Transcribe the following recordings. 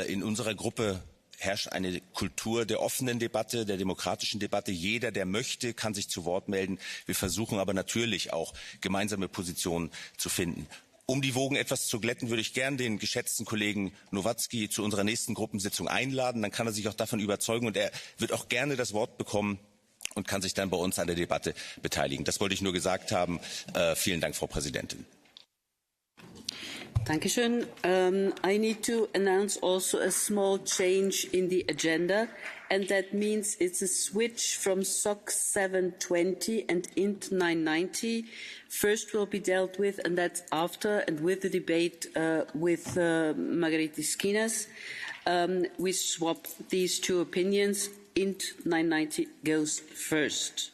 In unserer Gruppe herrscht eine Kultur der offenen Debatte, der demokratischen Debatte. Jeder, der möchte, kann sich zu Wort melden. Wir versuchen aber natürlich auch, gemeinsame Positionen zu finden. Um die Wogen etwas zu glätten, würde ich gern den geschätzten Kollegen Nowacki zu unserer nächsten Gruppensitzung einladen. Dann kann er sich auch davon überzeugen und er wird auch gerne das Wort bekommen und kann sich dann bei uns an der Debatte beteiligen. Das wollte ich nur gesagt haben. Vielen Dank, Frau Präsidentin. Dankeschön. I need to announce also a small change in the agenda, and that means it's a switch from SOC 720 and INT 990. First will be dealt with, and that's after and with the debate with Margarita Skinas. We swap these two opinions. INT 990 goes first.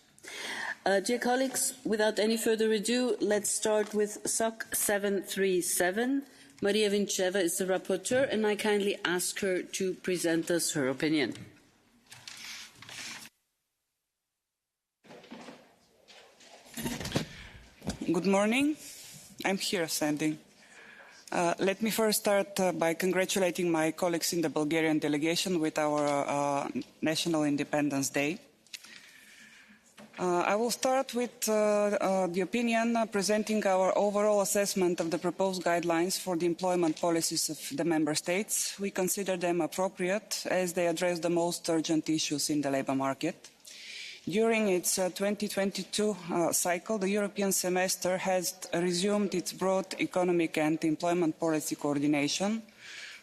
Dear colleagues, without any further ado, let's start with SOC 737. Maria Vinceva is the rapporteur, and I kindly ask her to present us her opinion. Good morning. I'm here standing. Let me first start by congratulating my colleagues in the Bulgarian delegation with our National Independence Day. I will start with the opinion presenting our overall assessment of the proposed guidelines for the employment policies of the Member States. We consider them appropriate as they address the most urgent issues in the labour market. During its 2022 cycle, the European semester has resumed its broad economic and employment policy coordination,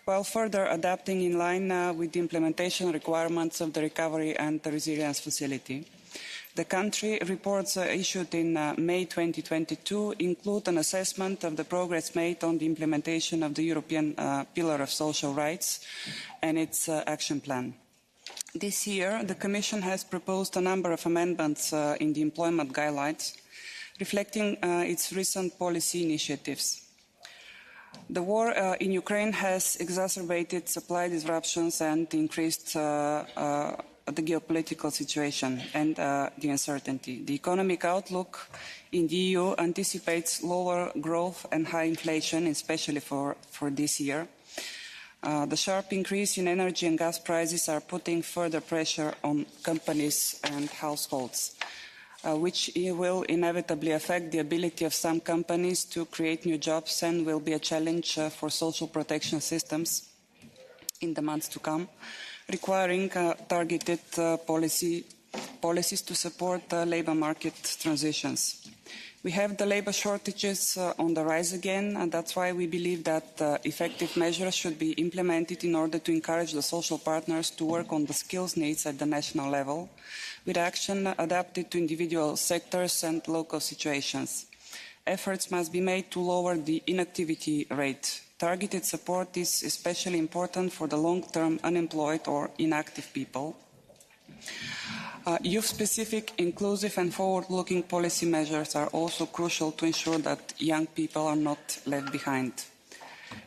while further adapting in line with the implementation requirements of the Recovery and Resilience Facility. The country reports issued in May 2022 include an assessment of the progress made on the implementation of the European Pillar of Social Rights and its action plan. This year, the Commission has proposed a number of amendments in the employment guidelines, reflecting its recent policy initiatives. The war in Ukraine has exacerbated supply disruptions and increased the geopolitical situation and the uncertainty. The economic outlook in the EU anticipates lower growth and high inflation, especially for this year. The sharp increase in energy and gas prices are putting further pressure on companies and households, which will inevitably affect the ability of some companies to create new jobs and will be a challenge for social protection systems in the months to come, requiring targeted policies to support labour market transitions. We have the labour shortages on the rise again, and that's why we believe that effective measures should be implemented in order to encourage the social partners to work on the skills needs at the national level, with action adapted to individual sectors and local situations. Efforts must be made to lower the inactivity rate. Targeted support is especially important for the long-term unemployed or inactive people. Youth-specific, inclusive and forward-looking policy measures are also crucial to ensure that young people are not left behind.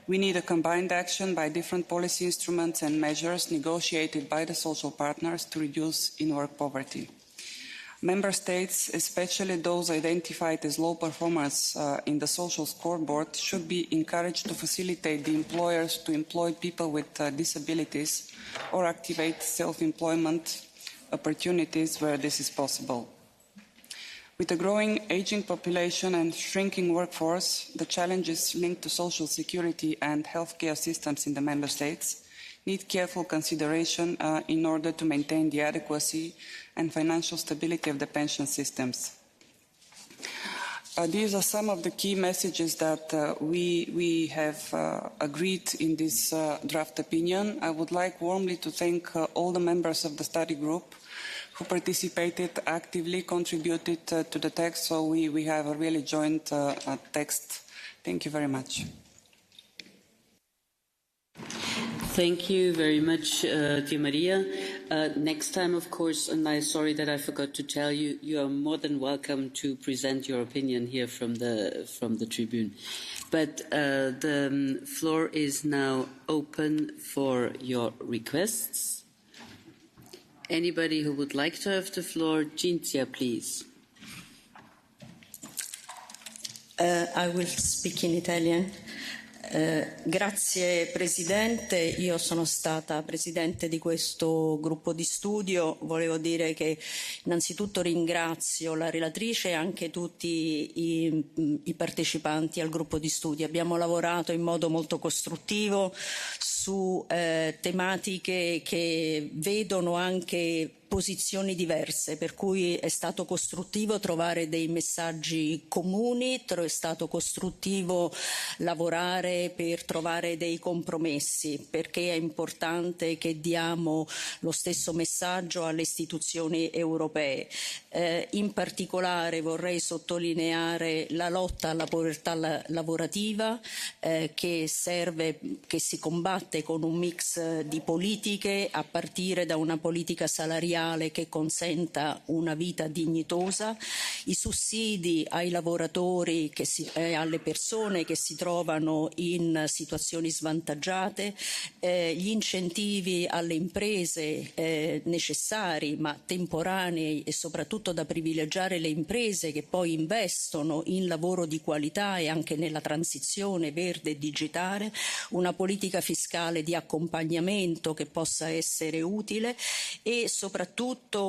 We need a combined action by different policy instruments and measures negotiated by the social partners to reduce in-work poverty. Member States, especially those identified as low performers in the social scoreboard, should be encouraged to facilitate the employers to employ people with disabilities or activate self-employment opportunities where this is possible. With a growing aging population and shrinking workforce, the challenges linked to social security and healthcare systems in the Member States need careful consideration in order to maintain the adequacy and financial stability of the pension systems. These are some of the key messages that we have agreed in this draft opinion. I would like warmly to thank all the members of the study group who participated actively, contributed to the text, so we have a really joint text. Thank you very much. Thank you very much, dear Maria. Next time, of course, and I'm sorry that I forgot to tell you, you are more than welcome to present your opinion here from the tribune. But the floor is now open for your requests. Anybody who would like to have the floor, Cinzia, please. I will speak in Italian. Grazie Presidente, io sono stata Presidente di questo gruppo di studio. Volevo dire che innanzitutto ringrazio la relatrice e anche tutti i partecipanti al gruppo di studio. Abbiamo lavorato in modo molto costruttivo su tematiche che vedono anche posizioni diverse, per cui è stato costruttivo trovare dei messaggi comuni, è stato costruttivo lavorare per trovare dei compromessi, perché è importante che diamo lo stesso messaggio alle istituzioni europee. In particolare vorrei sottolineare la lotta alla povertà lavorativa che si combatte con un mix di politiche, a partire da una politica salariale che consenta una vita dignitosa, i sussidi ai lavoratori e alle persone che si trovano in situazioni svantaggiate, gli incentivi alle imprese necessari ma temporanei e soprattutto da privilegiare le imprese che poi investono in lavoro di qualità e anche nella transizione verde e digitale, una politica fiscale di accompagnamento che possa essere utile e soprattutto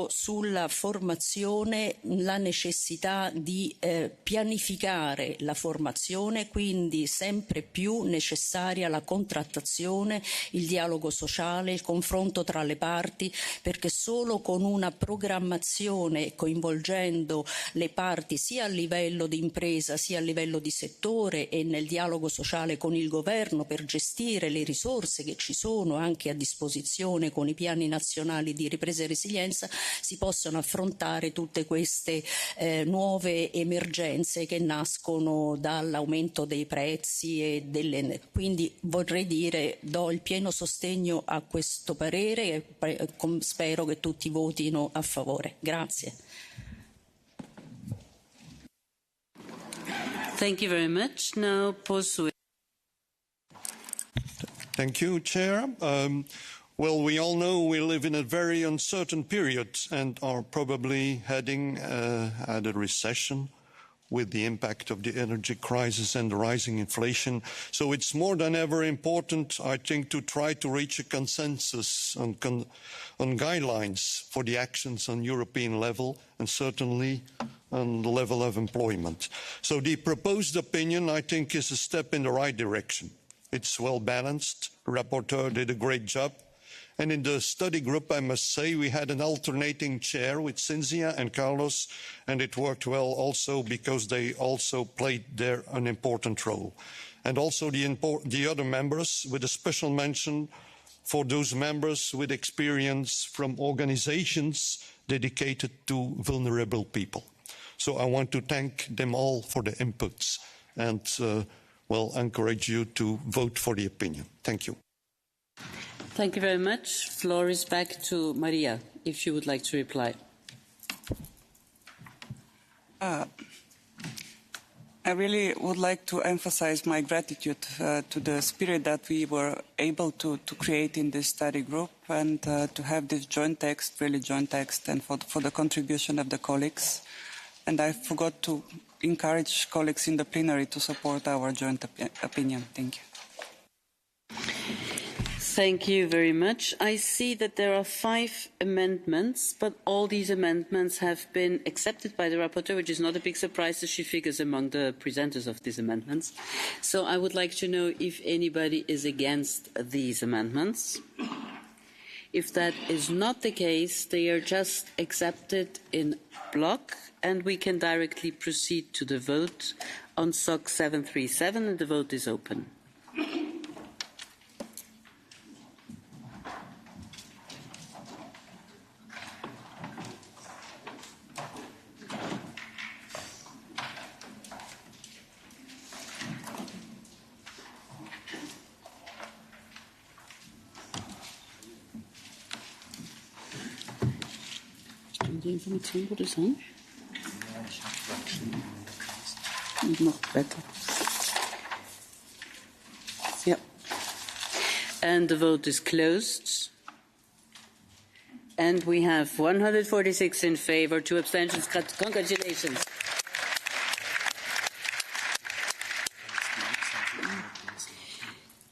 sulla formazione la necessità di pianificare la formazione, quindi sempre più necessaria la contrattazione, il dialogo sociale, il confronto tra le parti, perché solo con una programmazione coinvolgendo le parti sia a livello di impresa sia a livello di settore e nel dialogo sociale con il governo per gestire le risorse che ci sono anche a disposizione con i piani nazionali di ripresa e resilienza si possono affrontare tutte queste nuove emergenze che nascono dall'aumento dei prezzi e quindi vorrei dire do il pieno sostegno a questo parere e spero che tutti votino a favore. Grazie. Thank you very much. Now, Thank you, Chair. Well, we all know we live in a very uncertain period and are probably heading at a recession with the impact of the energy crisis and the rising inflation. So it's more than ever important, I think, to try to reach a consensus on guidelines for the actions on European level and certainly on the level of employment. So the proposed opinion, I think, is a step in the right direction. It's well balanced. The rapporteur did a great job. And in the study group, I must say, we had an alternating chair with Cynthia and Carlos, and it worked well also because they also played there an important role. And also the other members, with a special mention for those members with experience from organizations dedicated to vulnerable people. So I want to thank them all for the inputs and, encourage you to vote for the opinion. Thank you. Thank you very much. Floor is back to Maria, if you would like to reply. I really would like to emphasize my gratitude to the spirit that we were able to create in this study group and to have this joint text, really joint text, and for the contribution of the colleagues. And I forgot to encourage colleagues in the plenary to support our joint opinion. Thank you. Thank you very much. I see that there are 5 amendments, but all these amendments have been accepted by the rapporteur, which is not a big surprise as she figures among the presenters of these amendments. So I would like to know if anybody is against these amendments. If that is not the case, they are just accepted in block, and we can directly proceed to the vote on SOC 737, and the vote is open. Die Information wurde es an? Noch better. Yeah. And the vote is closed. And we have 146 in favor, 2 abstentions.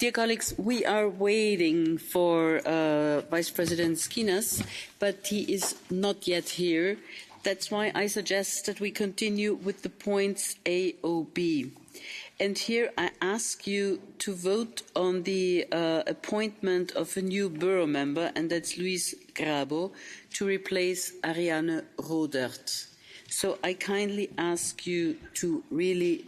Dear colleagues, we are waiting for Vice President Skinas, but he is not yet here. That's why I suggest that we continue with the points A, O, B. And here I ask you to vote on the appointment of a new borough member, and that's Luis Grabo, to replace Ariane Rodert. So I kindly ask you to really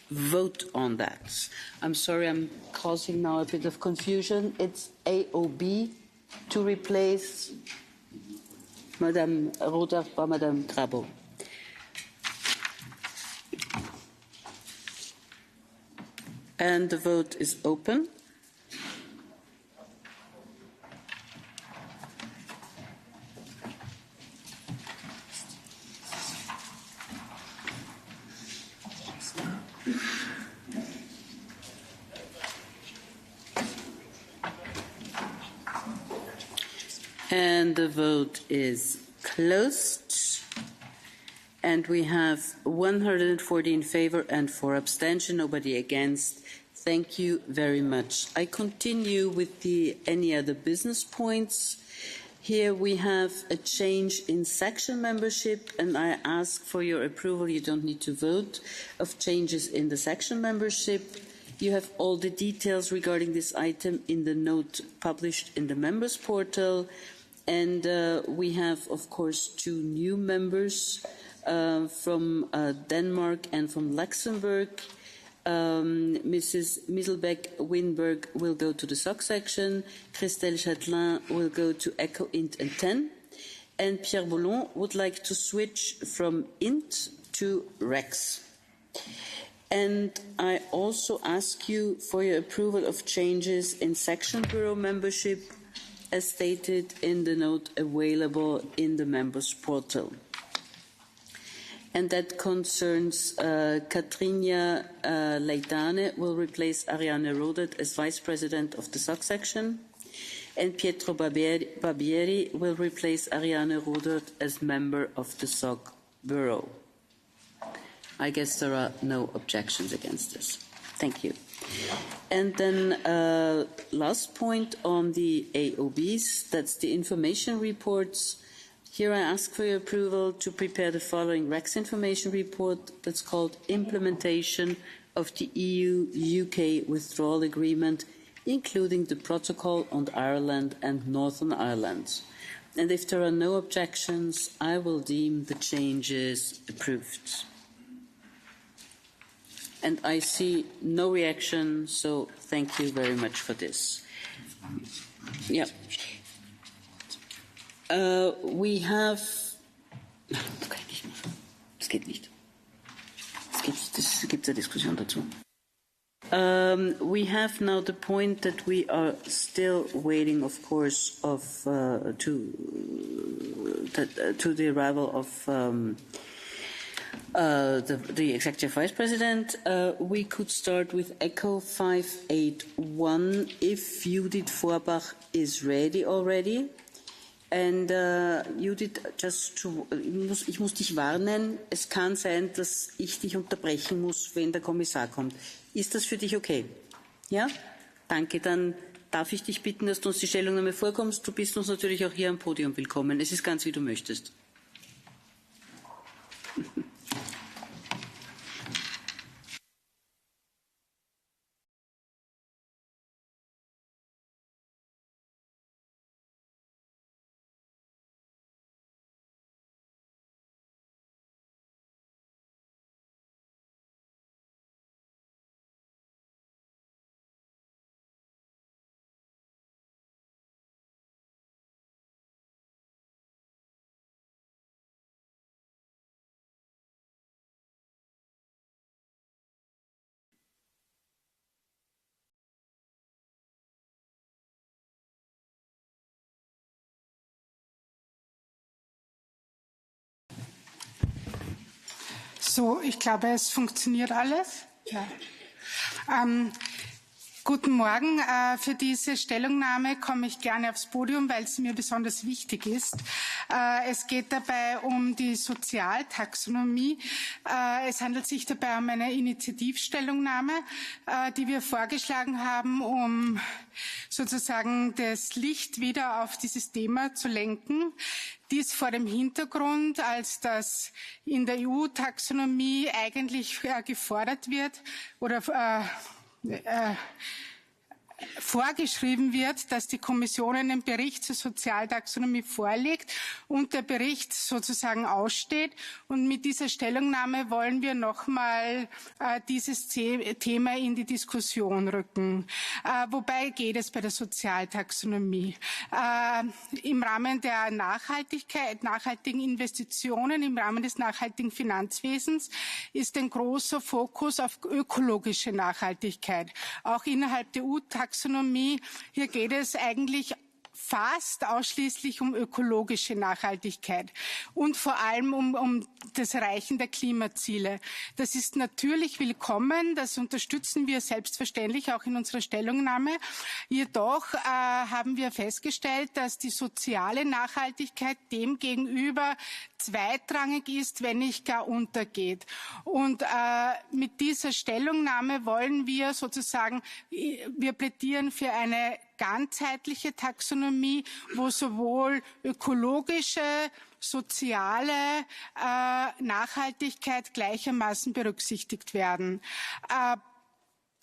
vote on that. I'm sorry, I'm causing now a bit of confusion. It's AOB to replace Madame Rodert by Madame Grabo. And the vote is open. And the vote is closed. And we have 140 in favor and 4 abstention, nobody against. Thank you very much. I continue with the any other business points. Here we have a change in section membership, and I ask for your approval, you don't need to vote, of changes in the section membership. You have all the details regarding this item in the note published in the members portal. And we have, of course, 2 new members from Denmark and from Luxembourg. Mrs. Misselbeck-Winberg will go to the SOC section, Christelle Châtelain will go to ECHO, INT and TEN, and Pierre Boulon would like to switch from INT to REX. And I also ask you for your approval of changes in section bureau membership as stated in the note available in the members portal. And that concerns Katrina Leitane will replace Ariane Rodert as Vice President of the SOC section, and Pietro Barbieri will replace Ariane Rodert as member of the SOC Bureau. I guess there are no objections against this. Thank you. And then last point on the AOBs, that's the information reports. Here I ask for your approval to prepare the following REX information report that's called Implementation of the EU-UK Withdrawal Agreement, including the protocol on Ireland and Northern Ireland. And if there are no objections, I will deem the changes approved. And I see no reaction, so thank you very much for this. Yeah. We have. Das geht nicht. Es gibt eine Diskussion dazu. We have now the point that we are still waiting, of course, to the arrival of the Executive Vice President. We could start with ECHO 581 if Judith Vorbach is ready already. And Judith, ich muss dich warnen, es kann sein, dass ich dich unterbrechen muss, wenn der Kommissar kommt. Ist das für dich okay? Ja? Danke, dann darf ich dich bitten, dass du uns die Stellungnahme vorkommst. Du bist uns natürlich auch hier am Podium willkommen. Es ist ganz, wie du möchtest. So, ich glaube, es funktioniert alles. Ja. Guten Morgen. Für diese Stellungnahme komme ich gerne aufs Podium, weil sie mir besonders wichtig ist. Es geht dabei um die Sozialtaxonomie. Es handelt sich dabei um eine Initiativstellungnahme, die wir vorgeschlagen haben, um sozusagen das Licht wieder auf dieses Thema zu lenken. Dies vor dem Hintergrund, als das in der EU-Taxonomie eigentlich gefordert wird oder vorgeschrieben wird, dass die Kommission einen Bericht zur Sozialtaxonomie vorlegt und der Bericht sozusagen aussteht. Und mit dieser Stellungnahme wollen wir nochmal dieses Thema in die Diskussion rücken. Wobei geht es bei der Sozialtaxonomie? Im Rahmen der Nachhaltigkeit, nachhaltigen Investitionen, im Rahmen des nachhaltigen Finanzwesens ist ein großer Fokus auf ökologische Nachhaltigkeit. Auch innerhalb der EU-Taxonomie, hier geht es eigentlich fast ausschließlich um ökologische Nachhaltigkeit und vor allem um das Erreichen der Klimaziele. Das ist natürlich willkommen, das unterstützen wir selbstverständlich auch in unserer Stellungnahme. Jedoch haben wir festgestellt, dass die soziale Nachhaltigkeit demgegenüber zweitrangig ist, wenn nicht gar untergeht. Und mit dieser Stellungnahme wollen wir sozusagen, wir plädieren für eine ganzheitliche Taxonomie, wo sowohl ökologische, soziale Nachhaltigkeit gleichermaßen berücksichtigt werden.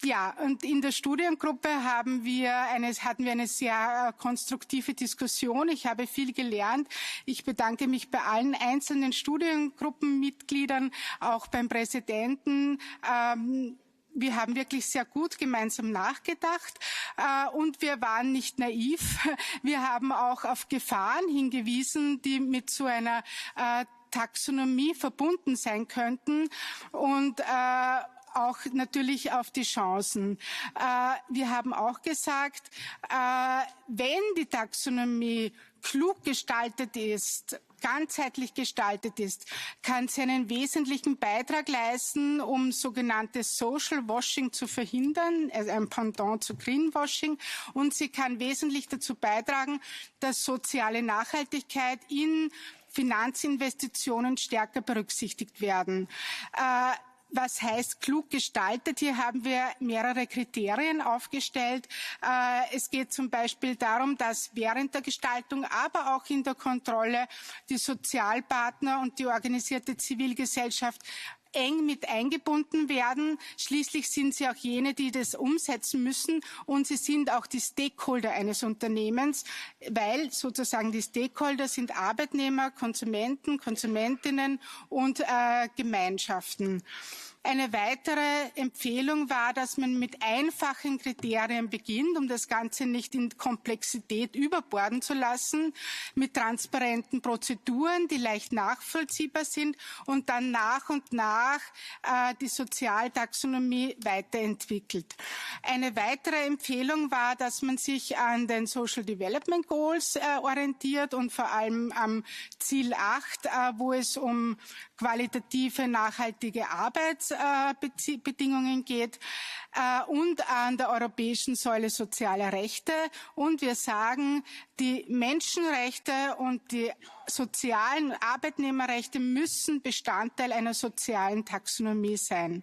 Ja, und in der Studiengruppe hatten wir eine sehr konstruktive Diskussion. Ich habe viel gelernt. Ich bedanke mich bei allen einzelnen Studiengruppenmitgliedern, auch beim Präsidenten. Wir haben wirklich sehr gut gemeinsam nachgedacht und wir waren nicht naiv. Wir haben auch auf Gefahren hingewiesen, die mit so einer Taxonomie verbunden sein könnten und auch natürlich auf die Chancen. Wir haben auch gesagt, wenn die Taxonomie klug gestaltet ist, ganzheitlich gestaltet ist, kann sie einen wesentlichen Beitrag leisten, um sogenanntes Social Washing zu verhindern, also ein Pendant zu Greenwashing. Und sie kann wesentlich dazu beitragen, dass soziale Nachhaltigkeit in Finanzinvestitionen stärker berücksichtigt werden. Was heißt klug gestaltet? Hier haben wir mehrere Kriterien aufgestellt. Es geht zum Beispiel darum, dass während der Gestaltung, aber auch in der Kontrolle die Sozialpartner und die organisierte Zivilgesellschaft eng mit eingebunden werden. Schließlich sind sie auch jene, die das umsetzen müssen und sie sind auch die Stakeholder eines Unternehmens, weil sozusagen die Stakeholder sind Arbeitnehmer, Konsumenten, Konsumentinnen und Gemeinschaften. Eine weitere Empfehlung war, dass man mit einfachen Kriterien beginnt, um das Ganze nicht in Komplexität überborden zu lassen, mit transparenten Prozeduren, die leicht nachvollziehbar sind und dann nach und nach die Sozialtaxonomie weiterentwickelt. Eine weitere Empfehlung war, dass man sich an den Social Development Goals orientiert und vor allem am Ziel 8, wo es um qualitative, nachhaltige Arbeitsbedingungen geht und an der europäischen Säule sozialer Rechte. Und wir sagen, die Menschenrechte und die sozialen Arbeitnehmerrechte müssen Bestandteil einer sozialen Taxonomie sein.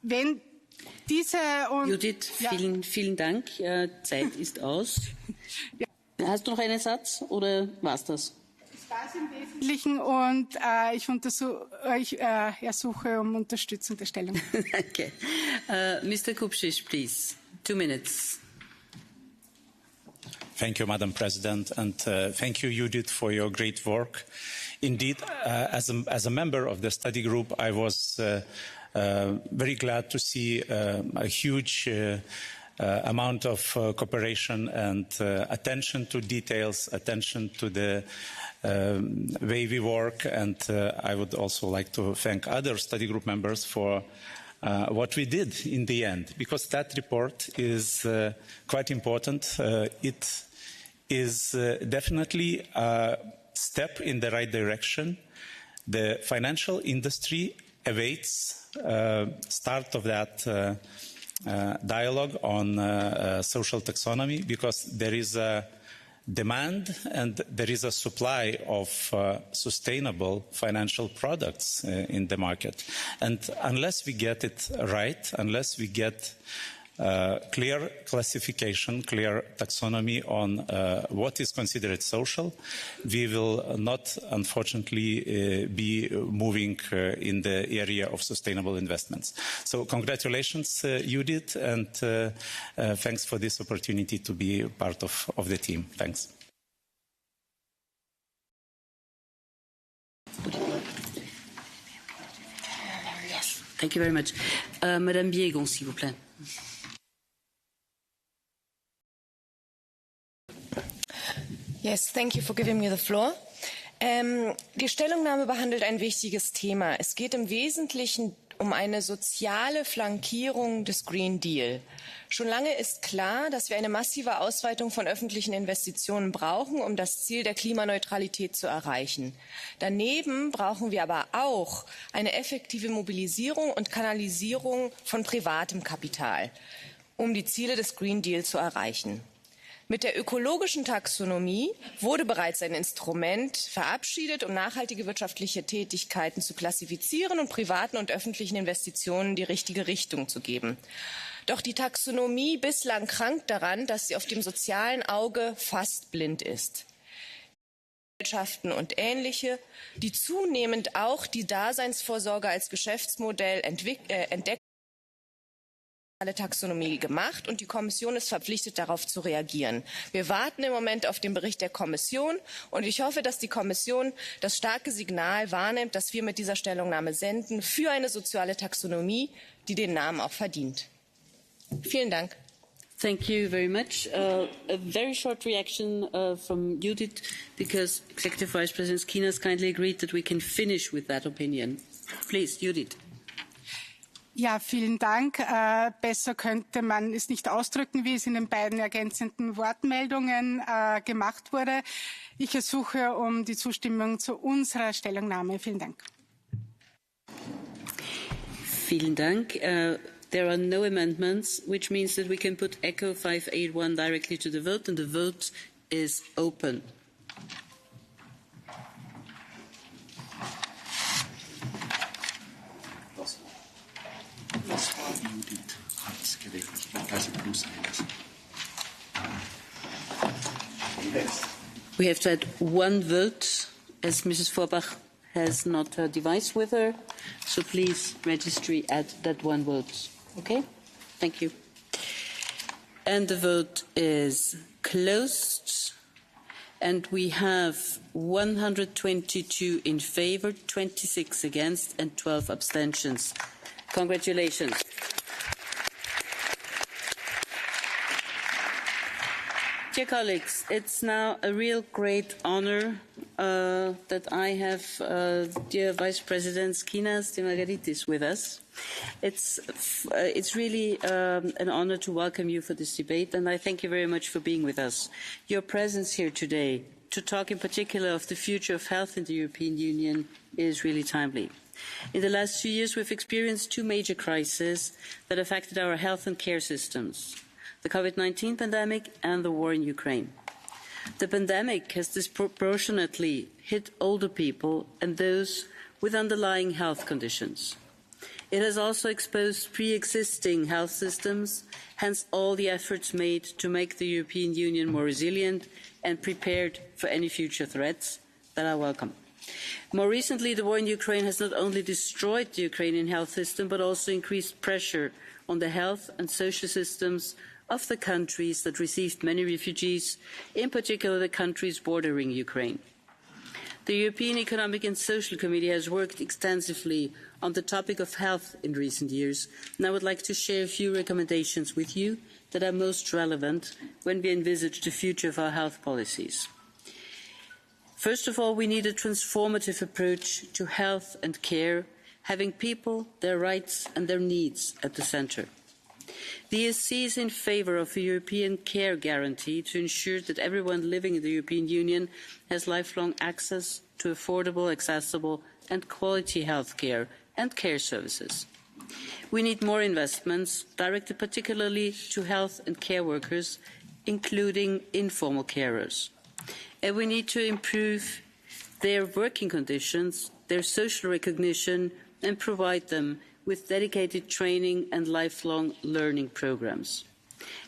Wenn diese und Judith, vielen Dank. Zeit ist aus. Ja. Hast du noch einen Satz oder war's das? Das war's im Wesentlichen und ich ersuche um Unterstützung der Stellung. Danke. Mr. Kupčić, please. 2 minutes. Thank you, Madam President, and thank you, Judith, for your great work. Indeed, as a member of the study group, I was very glad to see a huge amount of cooperation and attention to details, attention to the way we work, and I would also like to thank other study group members for what we did in the end, because that report is quite important. It is definitely a step in the right direction. The financial industry awaits start of that dialogue on social taxonomy, because there is a demand and there is a supply of sustainable financial products in the market. And unless we get it right, unless we get clear classification, clear taxonomy on what is considered social, we will not, unfortunately, be moving in the area of sustainable investments. So congratulations, Judith, and thanks for this opportunity to be part of the team. Thanks. Yes, thank you very much. Madame Biégon, s'il vous plaît. Yes, thank you for giving me the floor. Die Stellungnahme behandelt ein wichtiges Thema. Es geht im Wesentlichen um eine soziale Flankierung des Green Deal. Schon lange ist klar, dass wir eine massive Ausweitung von öffentlichen Investitionen brauchen, um das Ziel der Klimaneutralität zu erreichen. Daneben brauchen wir aber auch eine effektive Mobilisierung und Kanalisierung von privatem Kapital, um die Ziele des Green Deal zu erreichen. Mit der ökologischen Taxonomie wurde bereits ein Instrument verabschiedet, um nachhaltige wirtschaftliche Tätigkeiten zu klassifizieren und privaten und öffentlichen Investitionen die richtige Richtung zu geben. Doch die Taxonomie bislang krankt daran, dass sie auf dem sozialen Auge fast blind ist. Gesellschaften und ähnliche, die zunehmend auch die Daseinsvorsorge als Geschäftsmodell entdecken, eine Taxonomie gemacht, und die Kommission ist verpflichtet, darauf zu reagieren. Wir warten im Moment auf den Bericht der Kommission, und ich hoffe, dass die Kommission das starke Signal wahrnimmt, das wir mit dieser Stellungnahme senden, für eine soziale Taxonomie, die den Namen auch verdient. Vielen Dank. Thank you very much. A very short reaction from Judith, because Executive Vice President Skinas kindly agreed that we can finish with that opinion. Please, Judith. Ja, vielen Dank. Besser könnte man es nicht ausdrücken, wie es in den beiden ergänzenden Wortmeldungen gemacht wurde. Ich ersuche um die Zustimmung zu unserer Stellungnahme. Vielen Dank. Vielen Dank. There are no amendments, which means that we can put ECHO 581 directly to the vote, and the vote is open. We have to add one vote, as Mrs. Vorbach has not her device with her, so please registry add that one vote. Okay? Thank you. And the vote is closed, and we have 122 in favour, 26 against, and 12 abstentions. Congratulations. Dear colleagues, it's now a real great honour that I have dear Vice President Skinas de Margaritis with us. It's really an honour to welcome you for this debate, and I thank you very much for being with us. Your presence here today to talk in particular of the future of health in the European Union is really timely. In the last 2 years, we've experienced two major crises that affected our health and care systems: the COVID-19 pandemic and the war in Ukraine. The pandemic has disproportionately hit older people and those with underlying health conditions. It has also exposed pre-existing health systems, hence all the efforts made to make the European Union more resilient and prepared for any future threats that I welcome. More recently, the war in Ukraine has not only destroyed the Ukrainian health system, but also increased pressure on the health and social systems of the countries that received many refugees, in particular the countries bordering Ukraine. The European Economic and Social Committee has worked extensively on the topic of health in recent years, and I would like to share a few recommendations with you that are most relevant when we envisage the future of our health policies. First of all, we need a transformative approach to health and care, having people, their rights and their needs at the centre. The ESC is in favour of a European care guarantee to ensure that everyone living in the European Union has lifelong access to affordable, accessible and quality health care and care services. We need more investments directed particularly to health and care workers, including informal carers. And we need to improve their working conditions, their social recognition, and provide them with dedicated training and lifelong learning programmes.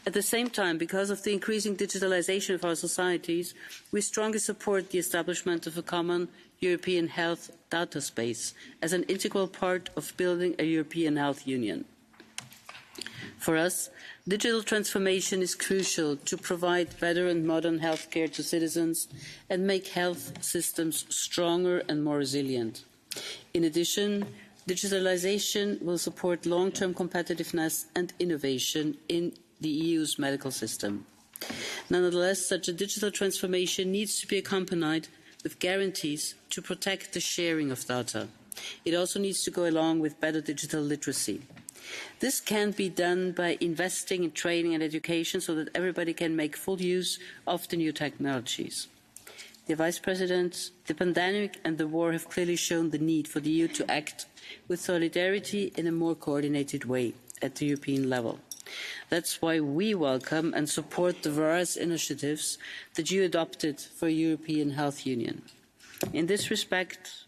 At the same time, because of the increasing digitalisation of our societies, we strongly support the establishment of a common European health data space as an integral part of building a European health union. For us, digital transformation is crucial to provide better and modern healthcare to citizens and make health systems stronger and more resilient. In addition, digitalisation will support long-term competitiveness and innovation in the EU's medical system. Nonetheless, such a digital transformation needs to be accompanied with guarantees to protect the sharing of data. It also needs to go along with better digital literacy. This can be done by investing in training and education so that everybody can make full use of the new technologies. Dear Vice President, the pandemic and the war have clearly shown the need for the EU to act with solidarity in a more coordinated way at the European level. That's why we welcome and support the various initiatives that you adopted for a European Health Union. In this respect,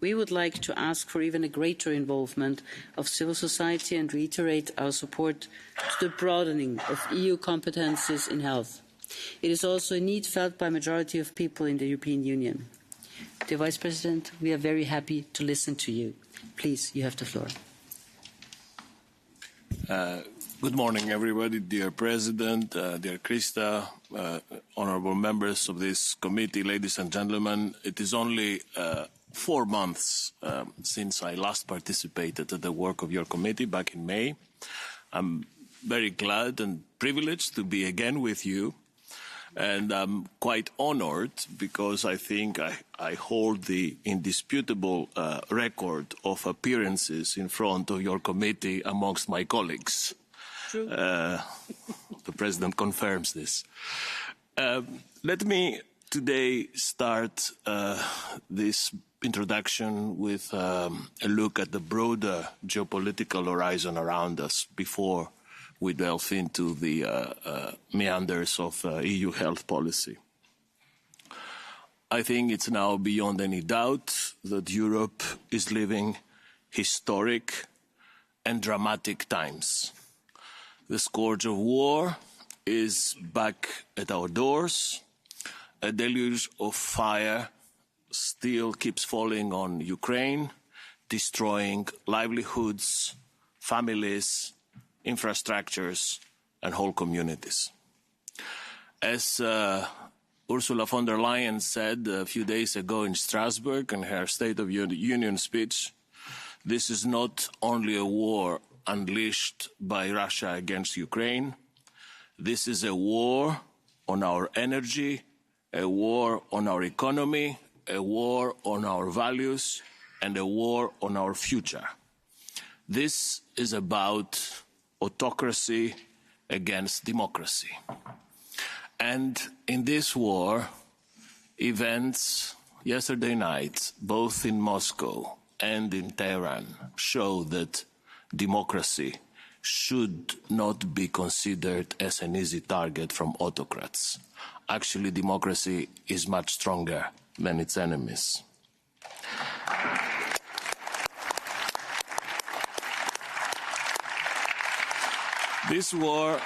we would like to ask for even a greater involvement of civil society and reiterate our support to the broadening of EU competences in health. It is also a need felt by a majority of people in the European Union. Dear Vice President, we are very happy to listen to you. Please, you have the floor. Good morning, everybody. Dear President, dear Krista, honourable members of this committee, ladies and gentlemen. It is only 4 months since I last participated at the work of your committee back in May. I'm very glad and privileged to be again with you. And I'm quite honoured because I think I hold the indisputable record of appearances in front of your committee amongst my colleagues. True. The President confirms this. Let me today start this introduction with a look at the broader geopolitical horizon around us before we delve into the meanders of EU health policy. I think it's now beyond any doubt that Europe is living historic and dramatic times. The scourge of war is back at our doors. A deluge of fire still keeps falling on Ukraine, destroying livelihoods, families, infrastructures, and whole communities. As Ursula von der Leyen said a few days ago in Strasbourg in her State of the Union speech, this is not only a war unleashed by Russia against Ukraine. This is a war on our energy, a war on our economy, a war on our values, and a war on our future. This is about autocracy against democracy. And in this war, events yesterday night, both in Moscow and in Tehran, show that democracy should not be considered as an easy target from autocrats. Actually, democracy is much stronger than its enemies. This war,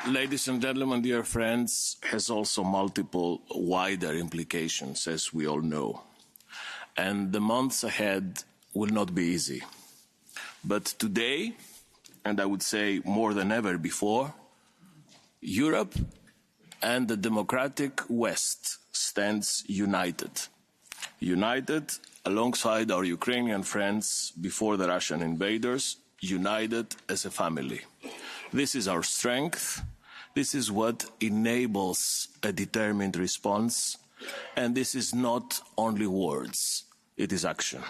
ladies and gentlemen, dear friends, has also multiple wider implications, as we all know. And the months ahead will not be easy. But today, and I would say more than ever before, Europe and the democratic West stands united. United alongside our Ukrainian friends before the Russian invaders, united as a family. This is our strength. This is what enables a determined response. And this is not only words, it is action.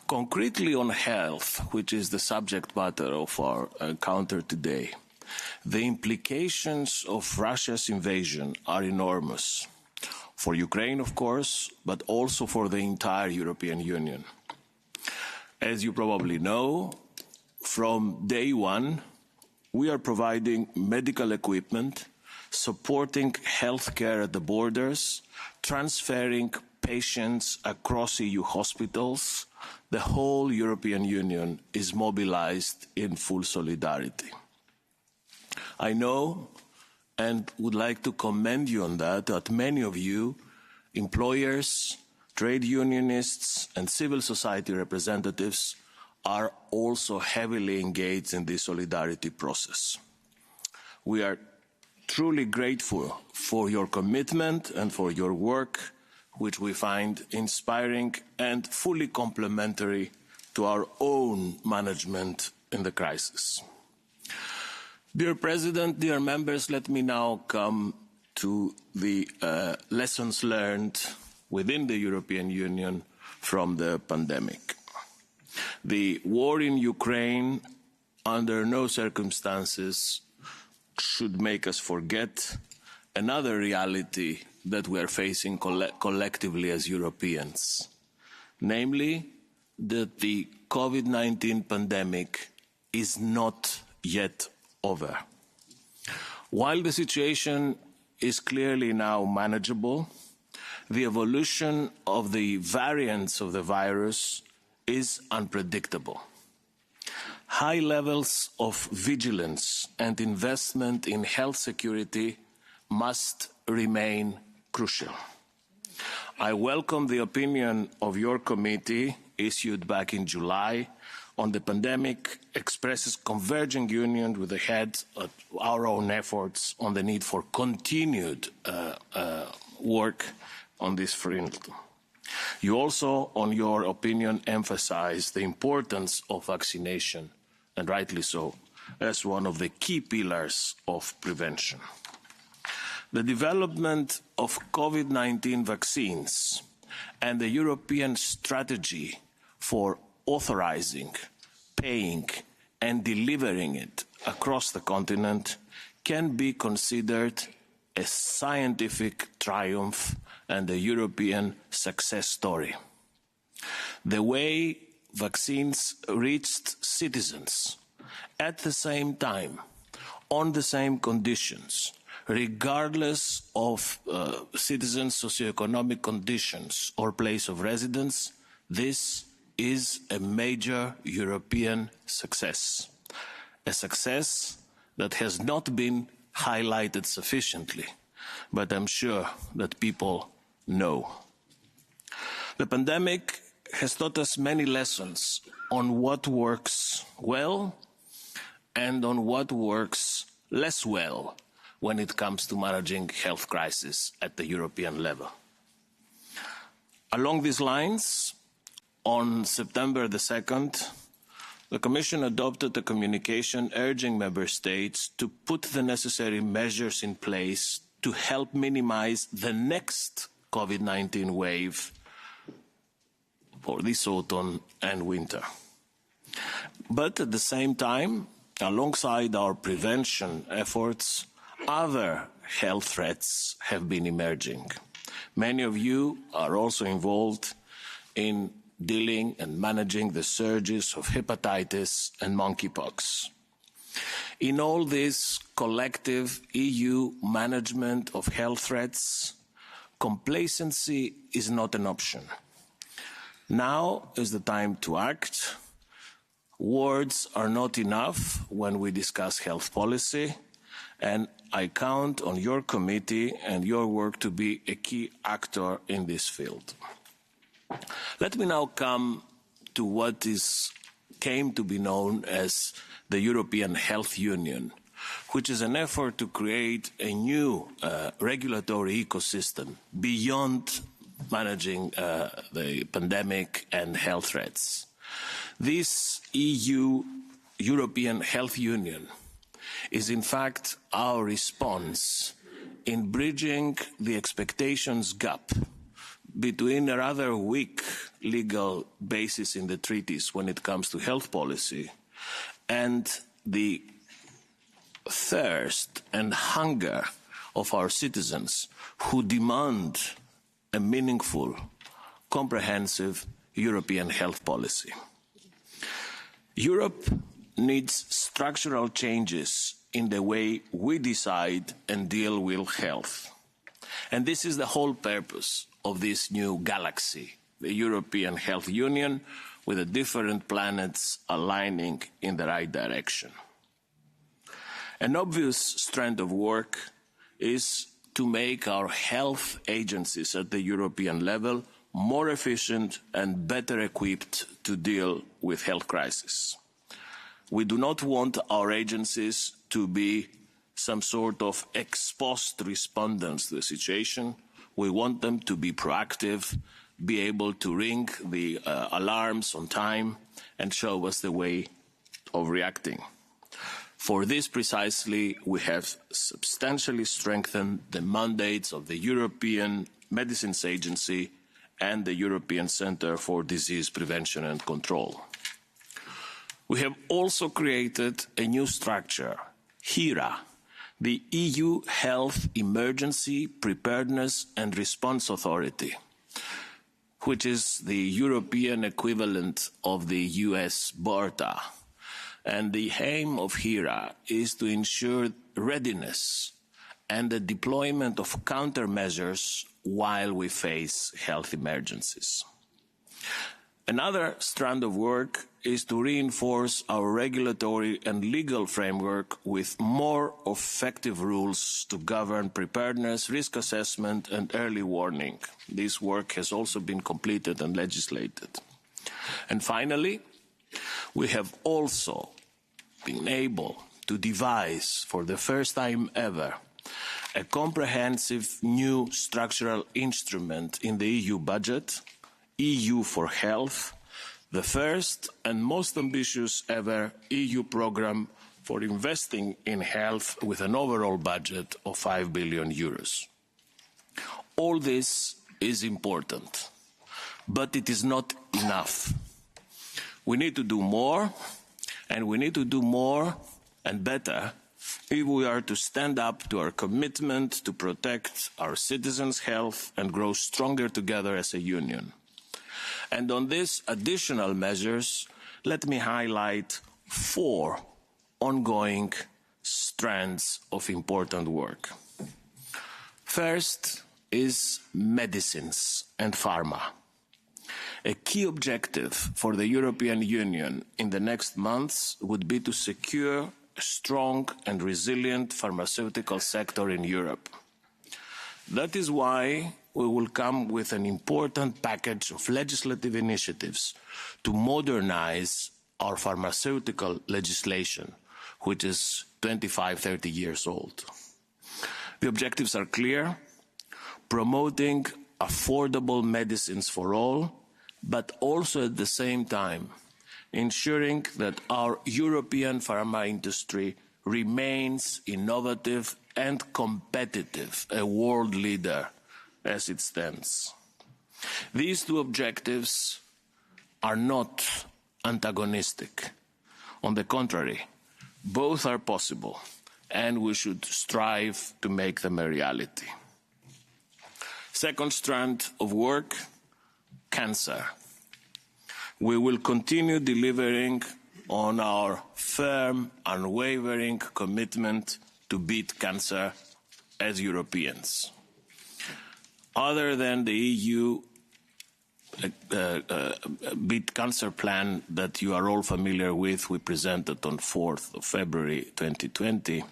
Concretely on health, which is the subject matter of our encounter today, the implications of Russia's invasion are enormous. For Ukraine, of course, but also for the entire European Union. As you probably know, from day one, we are providing medical equipment, supporting healthcare at the borders, transferring patients across EU hospitals. The whole European Union is mobilized in full solidarity. I know and would like to commend you on that many of you, employers, trade unionists and civil society representatives, are also heavily engaged in this solidarity process. We are truly grateful for your commitment and for your work, which we find inspiring and fully complementary to our own management in the crisis. Dear President, dear members, let me now come to the lessons learned within the European Union from the pandemic. The war in Ukraine, under no circumstances, should make us forget another reality that we are facing collectively as Europeans, namely that the COVID-19 pandemic is not yet over. While the situation is clearly now manageable, the evolution of the variants of the virus is unpredictable. High levels of vigilance and investment in health security must remain crucial. I welcome the opinion of your committee, issued back in July, on the pandemic, expresses converging union with the heads of our own efforts on the need for continued work on this front. You also, on your opinion, emphasize the importance of vaccination, and rightly so, as one of the key pillars of prevention. The development of COVID-19 vaccines and the European strategy for authorizing, paying, and delivering it across the continent can be considered a scientific triumph and a European success story. The way vaccines reached citizens at the same time, on the same conditions, regardless of citizens' socioeconomic conditions or place of residence, this is a major European success. A success that has not been highlighted sufficiently, but I'm sure that people know. The pandemic has taught us many lessons on what works well and on what works less well when it comes to managing health crisis at the European level. Along these lines, on September the 2nd, the Commission adopted a communication urging Member States to put the necessary measures in place to help minimize the next COVID-19 wave for this autumn and winter. But at the same time, alongside our prevention efforts, other health threats have been emerging. Many of you are also involved in dealing and managing the surges of hepatitis and monkeypox. In all this collective EU management of health threats, complacency is not an option. Now is the time to act. Words are not enough when we discuss health policy, and I count on your committee and your work to be a key actor in this field. Let me now come to what came to be known as the European Health Union, which is an effort to create a new regulatory ecosystem beyond managing the pandemic and health threats. This European Health Union is in fact our response in bridging the expectations gap between a rather weak legal basis in the treaties when it comes to health policy and the thirst and hunger of our citizens who demand a meaningful, comprehensive European health policy. Europe needs structural changes in the way we decide and deal with health. And this is the whole purpose of this new galaxy, the European Health Union, with the different planets aligning in the right direction. An obvious strand of work is to make our health agencies at the European level more efficient and better equipped to deal with health crises. We do not want our agencies to be some sort of ex post respondents to the situation. We want them to be proactive, be able to ring the alarms on time and show us the way of reacting. For this precisely, we have substantially strengthened the mandates of the European Medicines Agency and the European Centre for Disease Prevention and Control. We have also created a new structure, HERA, the EU Health Emergency Preparedness and Response Authority, which is the European equivalent of the US BARTA. And the aim of HERA is to ensure readiness and the deployment of countermeasures while we face health emergencies. Another strand of work is to reinforce our regulatory and legal framework with more effective rules to govern preparedness, risk assessment, and early warning. This work has also been completed and legislated. And finally, we have also been able to devise, for the first time ever, a comprehensive new structural instrument in the EU budget, EU for Health, the first and most ambitious ever EU programme for investing in health with an overall budget of 5 billion euros. All this is important, but it is not enough. We need to do more, and we need to do more and better if we are to stand up to our commitment to protect our citizens' health and grow stronger together as a union. And on these additional measures, let me highlight 4 ongoing strands of important work. First is medicines and pharma. A key objective for the European Union in the next months would be to secure a strong and resilient pharmaceutical sector in Europe. That is why we will come with an important package of legislative initiatives to modernize our pharmaceutical legislation, which is 25-30 years old. The objectives are clear: promoting affordable medicines for all, but also at the same time ensuring that our European pharma industry remains innovative and competitive, a world leader as it stands. These 2 objectives are not antagonistic. On the contrary, both are possible, and we should strive to make them a reality. Second strand of work, cancer. We will continue delivering on our firm, unwavering commitment to beat cancer as Europeans. Other than the EU Beat Cancer plan that you are all familiar with, we presented on 4th of February 2020,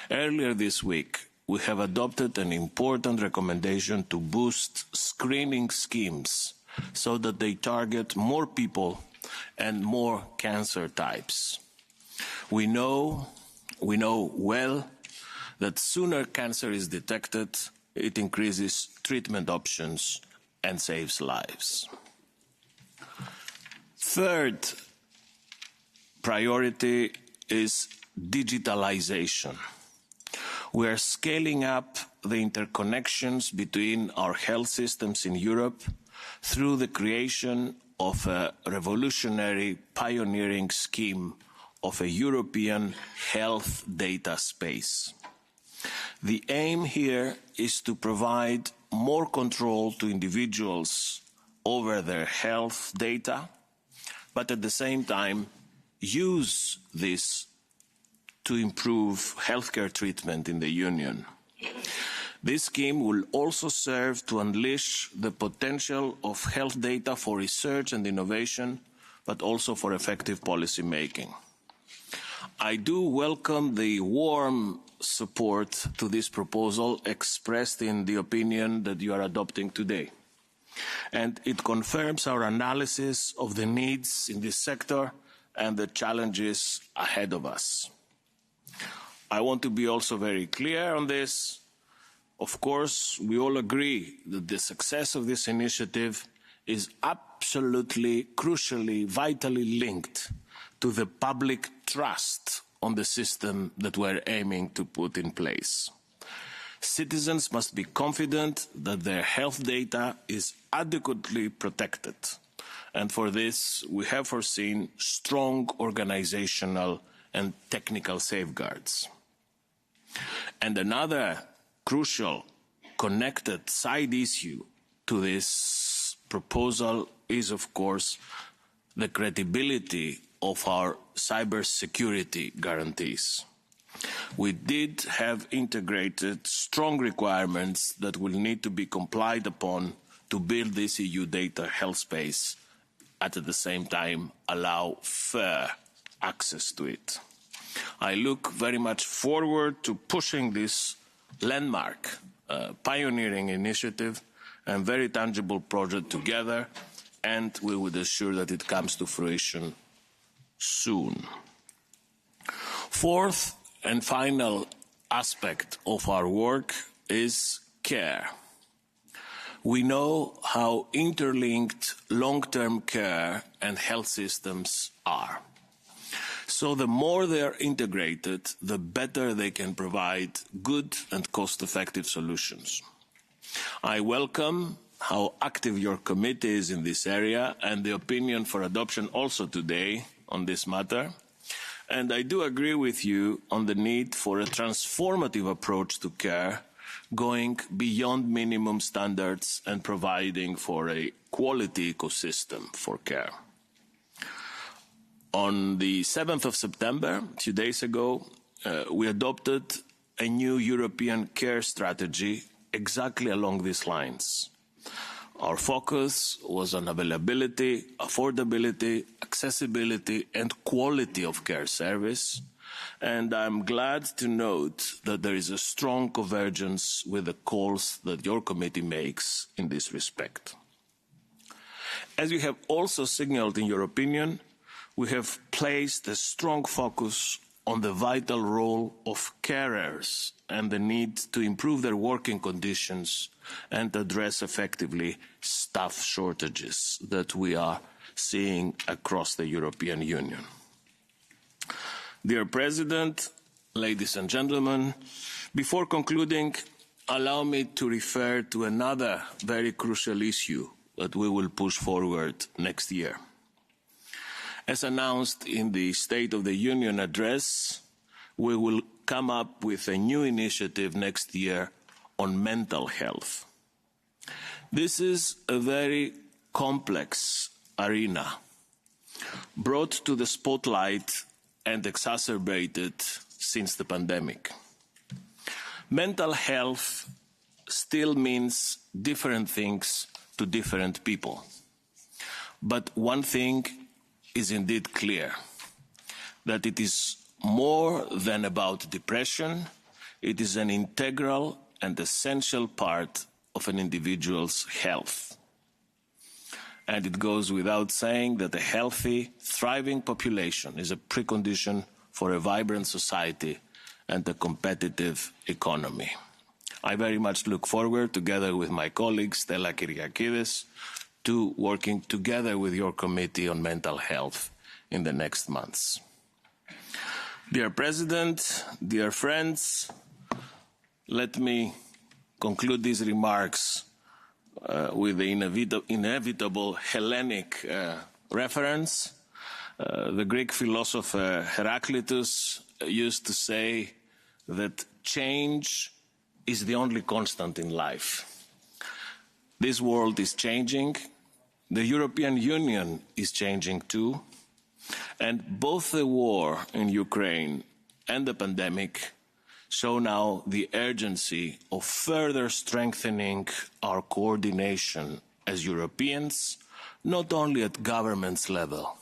earlier this week we have adopted an important recommendation to boost screening schemes so that they target more people and more cancer types. We know well that sooner cancer is detected, it increases treatment options and saves lives. Third priority is digitalization. We are scaling up the interconnections between our health systems in Europe through the creation of a revolutionary pioneering scheme of a European health data space. The aim here is to provide more control to individuals over their health data, but at the same time use this to improve healthcare treatment in the Union. This scheme will also serve to unleash the potential of health data for research and innovation, but also for effective policy making. I do welcome the warm support to this proposal expressed in the opinion that you are adopting today. And it confirms our analysis of the needs in this sector and the challenges ahead of us. I want to be also very clear on this. Of course, we all agree that the success of this initiative is absolutely, crucially, vitally linked to the public trust on the system that we're aiming to put in place. Citizens must be confident that their health data is adequately protected. And for this, we have foreseen strong organizational and technical safeguards. And another crucial connected side issue to this proposal is, of course, the credibility of our cybersecurity guarantees. We did have integrated strong requirements that will need to be complied upon to build this EU data health space, at the same time allow fair access to it. I look very much forward to pushing this landmark, pioneering initiative and very tangible project together, and we would assure that it comes to fruition soon. Fourth and final aspect of our work is care. We know how interlinked long-term care and health systems are. So the more they're integrated, the better they can provide good and cost-effective solutions. I welcome how active your committee is in this area and the opinion for adoption also today on this matter. And I do agree with you on the need for a transformative approach to care, going beyond minimum standards and providing for a quality ecosystem for care. On the 7th of September, a few days ago, we adopted a new European care strategy exactly along these lines. Our focus was on availability, affordability, accessibility, and quality of care service. And I'm glad to note that there is a strong convergence with the calls that your committee makes in this respect. As you have also signaled in your opinion, we have placed a strong focus on the vital role of carers and the need to improve their working conditions and address effectively staff shortages that we are seeing across the European Union. Dear President, ladies and gentlemen, before concluding, allow me to refer to another very crucial issue that we will push forward next year. As announced in the State of the Union address, we will come up with a new initiative next year on mental health. This is a very complex arena, brought to the spotlight and exacerbated since the pandemic. Mental health still means different things to different people. But one thing is indeed clear, that it is more than about depression. It is an integral and essential part of an individual's health. And it goes without saying that a healthy, thriving population is a precondition for a vibrant society and a competitive economy. I very much look forward, together with my colleague Stella Kyriakides, to working together with your committee on mental health in the next months. Dear President, dear friends, let me conclude these remarks with the inevitable Hellenic reference. The Greek philosopher Heraclitus used to say that change is the only constant in life. This world is changing. The European Union is changing too. And both the war in Ukraine and the pandemic show now the urgency of further strengthening our coordination as Europeans, not only at governments level,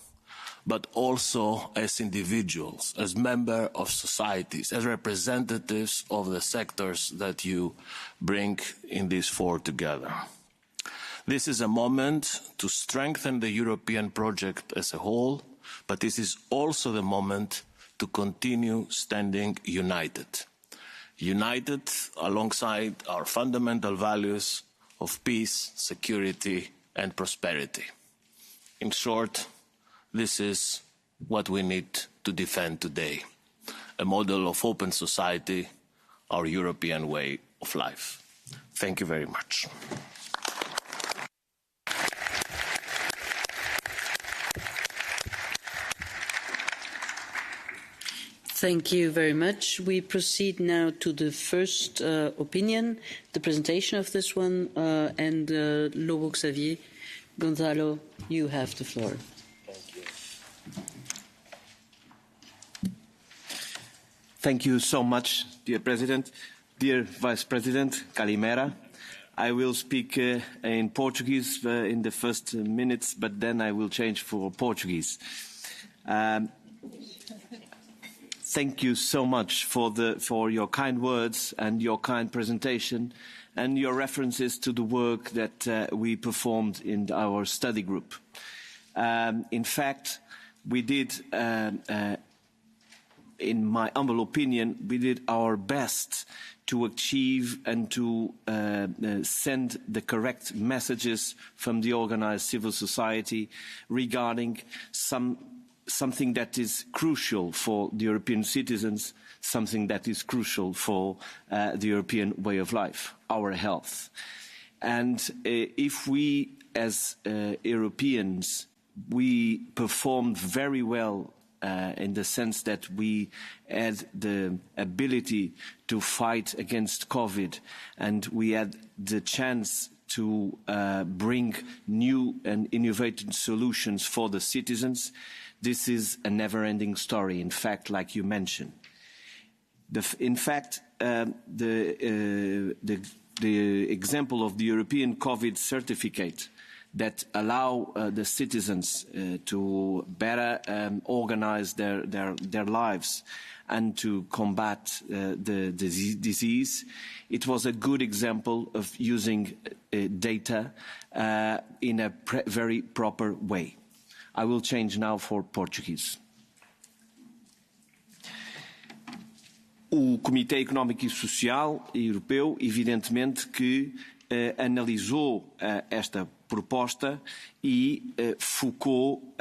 but also as individuals, as members of societies, as representatives of the sectors that you bring in these four together. This is a moment to strengthen the European project as a whole, but this is also the moment to continue standing united. United alongside our fundamental values of peace, security, and prosperity. In short, this is what we need to defend today, a model of open society, our European way of life. Thank you very much. Thank you very much. We proceed now to the first opinion, the presentation of this one, and Lobo Xavier. Gonzalo, you have the floor. Thank you so much, dear President. Dear Vice President, Kalimera. I will speak in Portuguese in the first minutes, but then I will change for Portuguese. Thank you so much for your kind words and your kind presentation and your references to the work that we performed in our study group. In fact, we did, in my humble opinion, we did our best to achieve and to send the correct messages from the organized civil society regarding something that is crucial for the European citizens, something that is crucial for the European way of life, our health. And if we, as Europeans, we performed very well in the sense that we had the ability to fight against COVID, and we had the chance to bring new and innovative solutions for the citizens. This is a never-ending story, in fact, like you mentioned. In fact, the example of the European COVID certificate that allow the citizens to better organize their lives and to combat the disease, it was a good example of using data in a very proper way. I will change now for Portuguese. O Comitê Económico e Social Europeu, evidentemente, que analisou esta proposta e focou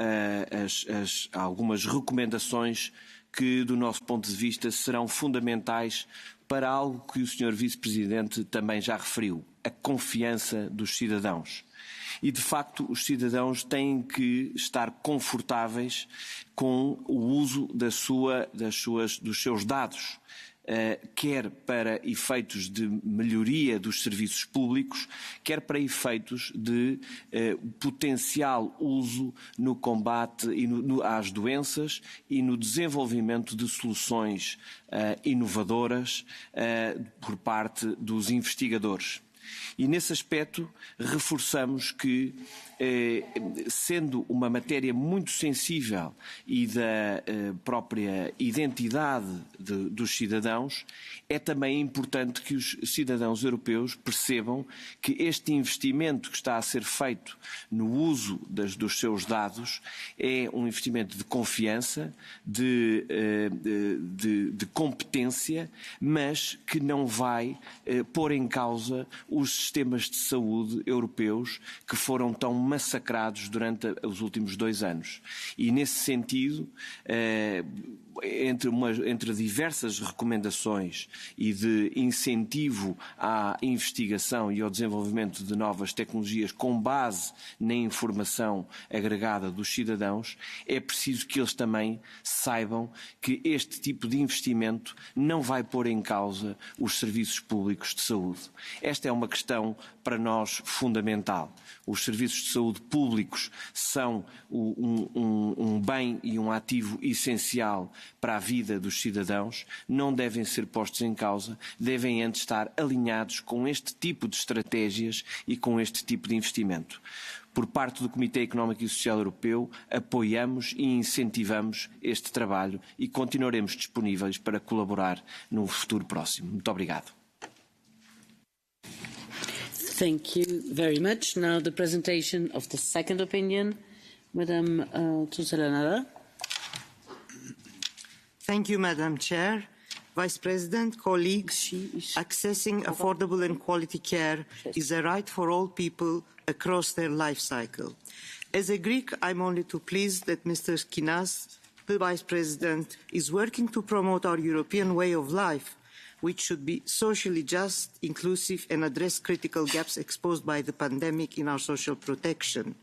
algumas recomendações que, do nosso ponto de vista, serão fundamentais para algo que o Sr. Vice-Presidente também já referiu, a confiança dos cidadãos. E, de facto, os cidadãos têm que estar confortáveis com o uso dos seus dados, quer para efeitos de melhoria dos serviços públicos, quer para efeitos de potencial uso no combate às doenças e no desenvolvimento de soluções inovadoras por parte dos investigadores. E, nesse aspecto, reforçamos que, sendo uma matéria muito sensível e da própria identidade dos cidadãos, é também importante que os cidadãos europeus percebam que este investimento que está a ser feito no uso dos seus dados é um investimento de confiança, de competência, mas que não vai pôr em causa os sistemas de saúde europeus que foram tão massacrados durante os últimos 2 anos. E, nesse sentido, entre diversas recomendações e de incentivo à investigação e ao desenvolvimento de novas tecnologias com base na informação agregada dos cidadãos, é preciso que eles também saibam que este tipo de investimento não vai pôr em causa os serviços públicos de saúde. Esta é uma questão para nós fundamental. Os serviços de saúde públicos são um bem e um ativo essencial para a vida dos cidadãos, não devem ser postos em causa, devem antes estar alinhados com este tipo de estratégias e com este tipo de investimento. Por parte do Comitê Económico e Social Europeu, apoiamos e incentivamos este trabalho e continuaremos disponíveis para colaborar no futuro próximo. Muito obrigado. Thank you very much. Now the presentation of the second opinion, Madame Tusalanara. Thank you, Madam Chair. Vice President, colleagues, accessing affordable and quality care is a right for all people across their life cycle. As a Greek, I'm only too pleased that Mr. Skinas, the Vice President, is working to promote our European way of life, which should be socially just, inclusive and address critical gaps exposed by the pandemic in our social protection.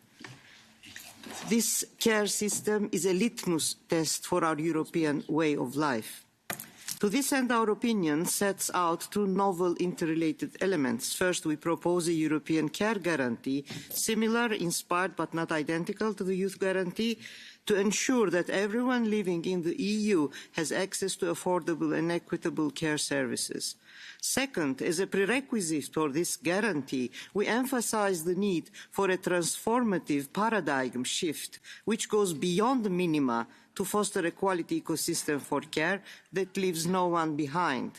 This care system is a litmus test for our European way of life. To this end, our opinion sets out two novel interrelated elements. First, we propose a European care guarantee, similar, inspired but not identical to the youth guarantee, to ensure that everyone living in the EU has access to affordable and equitable care services. Second, as a prerequisite for this guarantee, we emphasise the need for a transformative paradigm shift, which goes beyond the minima to foster a quality ecosystem for care that leaves no one behind.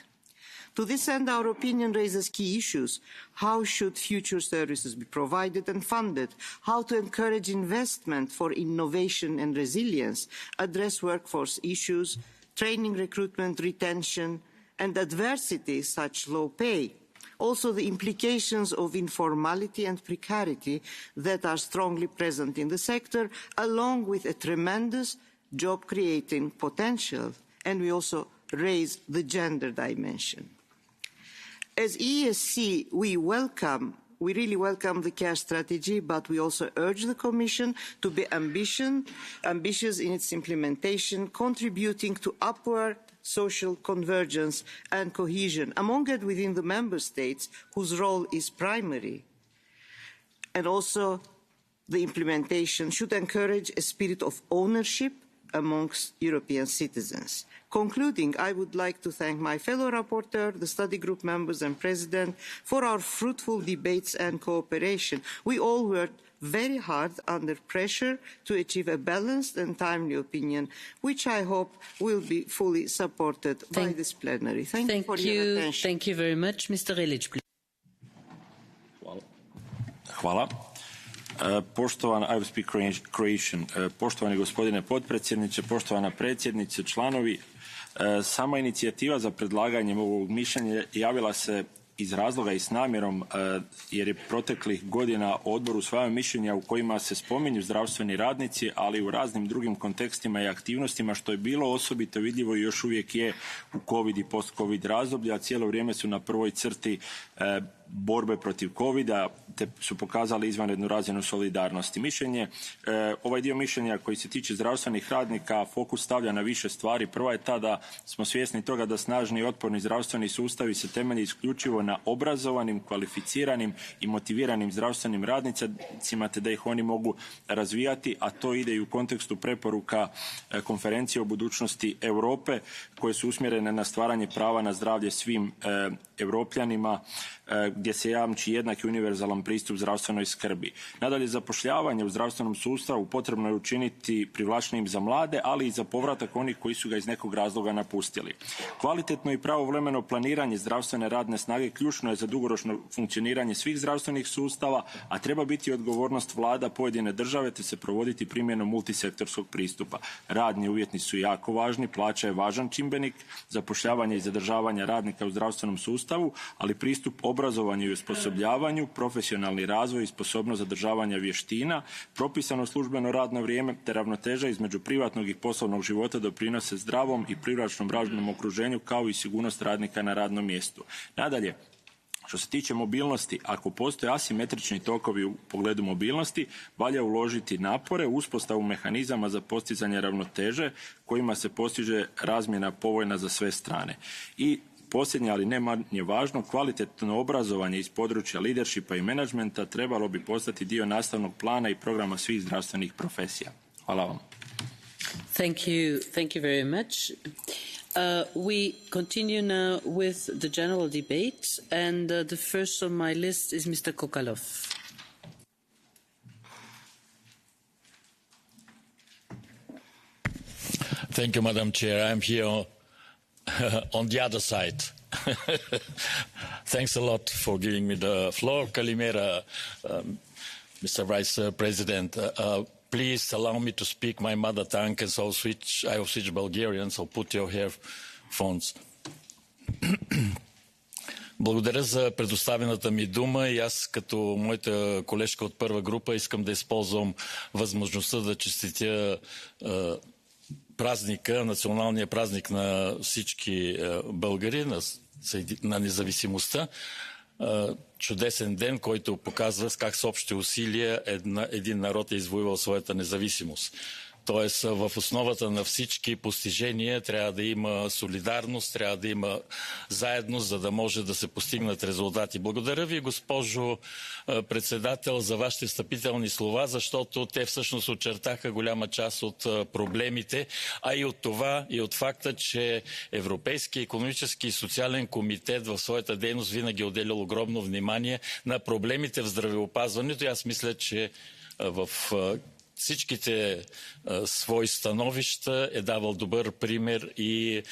To this end, our opinion raises key issues. How should future services be provided and funded? How to encourage investment for innovation and resilience, address workforce issues, training, recruitment, retention, and adversity such low pay. Also, the implications of informality and precarity that are strongly present in the sector, along with a tremendous job-creating potential. And we also raise the gender dimension. As ESC, we really welcome the care strategy, but we also urge the Commission to be ambitious in its implementation, contributing to upward social convergence and cohesion among and within the Member States, whose role is primary. And also, the implementation should encourage a spirit of ownership amongst European citizens. Concluding, I would like to thank my fellow rapporteur, the study group members and president for our fruitful debates and cooperation. We all worked very hard under pressure to achieve a balanced and timely opinion, which I hope will be fully supported by this plenary. Thank you for your attention. Thank you very much. Mr. Ilić, please. Hvala. Poštovana, I will speak Croatian. Poštovani gospodine potpredsjedniče, poštovana predsjednice, članovi, sama inicijativa za predlaganjem ovog mišljenja javila se iz razloga i s namjerom jer je proteklih godina odbor usvajao mišljenja u kojima se spominju zdravstveni radnici, ali u raznim drugim kontekstima i aktivnostima, što je bilo osobito vidljivo i još uvijek je u COVID i post-COVID razdoblju, a cijelo vrijeme su na prvoj crti borbe protiv COVID-a, te su pokazali izvanrednu razinu solidarnosti. Ovaj dio mišljenja koji se tiče zdravstvenih radnika fokus stavlja na više stvari. Prva je ta da smo svjesni toga da snažni i otporni zdravstveni sustavi se temelji isključivo na obrazovanim, kvalificiranim i motiviranim zdravstvenim radnicima, te da ih oni mogu razvijati, a to ide i u kontekstu preporuka konferencije o budućnosti Europe, koje su usmjerene na stvaranje prava na zdravlje svim Europljanima, gdje se jamči jednak i univerzalan pristup zdravstvenoj skrbi. Nadalje, zapošljavanje u zdravstvenom sustavu potrebno je učiniti privlačnijim za mlade, ali i za povratak onih koji su ga iz nekog razloga napustili. Kvalitetno i pravovremeno planiranje zdravstvene radne snage ključno je za dugoročno funkcioniranje svih zdravstvenih sustava, a treba biti odgovornost vlada pojedine države te se provoditi primjenom multisektorskog pristupa. Radni uvjeti su jako važni, plaća je važan čimbenik, zapošljavanje i zadržavanje radnika u zdravstvenom sustavu, ali pristup obrazovanju i osposobljavanju, profesionalni razvoj i sposobnost zadržavanja vještina, propisano službeno radno vrijeme te ravnoteža između privatnog i poslovnog života doprinose zdravom i privlačnom radnom okruženju kao i sigurnost radnika na radnom mjestu. Nadalje, što se tiče mobilnosti, ako postoje asimetrični tokovi u pogledu mobilnosti, valja uložiti napore u uspostavu mehanizama za postizanje ravnoteže kojima se postiže razmjena povoljna za sve strane. I posljednje, ali ne manje važno, kvalitetno obrazovanje iz područja leadershipa i menadžmenta trebalo bi postati dio nastavnog plana i programa svih zdravstvenih profesija. Hvala vam. Thank you very much. We continue now with the general debate, and the first on my list is Mr. Kokalov. Thank you, Madam Chair. I'm here on the other side. Thanks a lot for giving me the floor. Kalimera, Mr. Vice President. Please allow me to speak my mother tongue, and so I will switch Bulgarian, so put your earphones. Благодаря за предоставената ми дума и аз като моята колежка от първа група искам да използвам възможността да честитя празника, националния празник на всички българи, на независимостта. Чудесен ден, който показва как с общи усилия един народ е извоювал своята независимост. Тоест в основата на всички постижения трябва да има солидарност, трябва да има заедност, за да може да се постигнат резултати. Благодаря ви, госпожо председател, за вашите встъпителни слова, защото те всъщност очертаха голяма част от проблемите, а и от това, и от факта, че Европейския икономически и социален комитет в своята дейност винаги е отделял огромно внимание на проблемите в здравеопазването. И аз мисля, че в всичките свои становища е давал добър пример и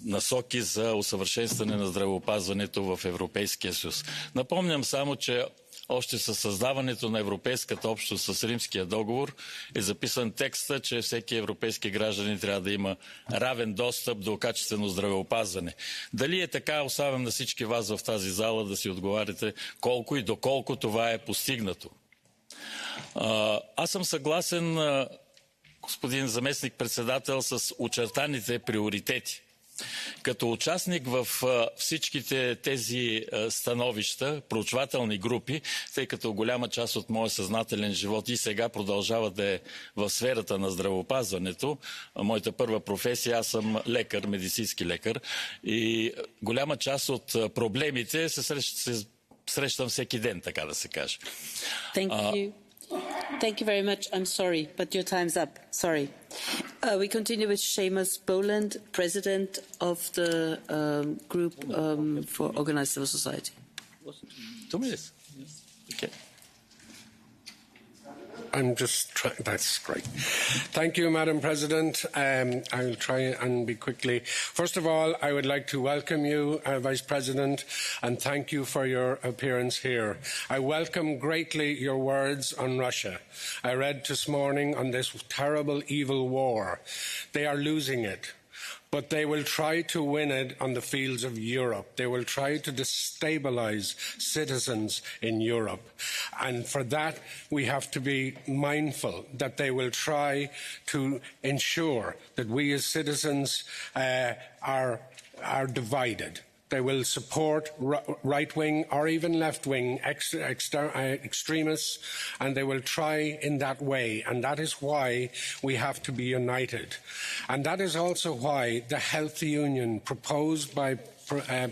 насоки за усъвършенстване на здравеопазването в Европейския съюз. Напомням само, че още със създаването на Европейската общност с Римския договор е записан текста, че всеки европейски гражданин трябва да има равен достъп до качествено здравеопазване. Дали е така, оставям на всички вас в тази зала да си отговаряте колко и доколко това е постигнато. Аз съм съгласен, господин заместник-председател, с очертаните приоритети. Като участник в всичките тези становища, проучвателни групи, тъй като голяма част от моя съзнателен живот и сега продължава да е в сферата на здравеопазването, моята първа професия, аз съм лекар, медицински лекар, и голяма част от проблемите се срещам всеки ден, така да се каже. Thank you very much. I'm sorry, but your time's up. Sorry. We continue with Seamus Boland, President of the Group for Organized Civil Society. 2 minutes. Okay. I'm just trying. That's great. Thank you, Madam President. I'll try and be quickly. First of all, I would like to welcome you, Vice President, and thank you for your appearance here. I welcome greatly your words on Russia. I read this morning on this terrible, evil war. They are losing it. But they will try to win it on the fields of Europe. They will try to destabilize citizens in Europe. And for that, we have to be mindful that they will try to ensure that we as citizens are divided. They will support right-wing or even left-wing extremists, and they will try in that way. And that is why we have to be united. And that is also why the health union proposed by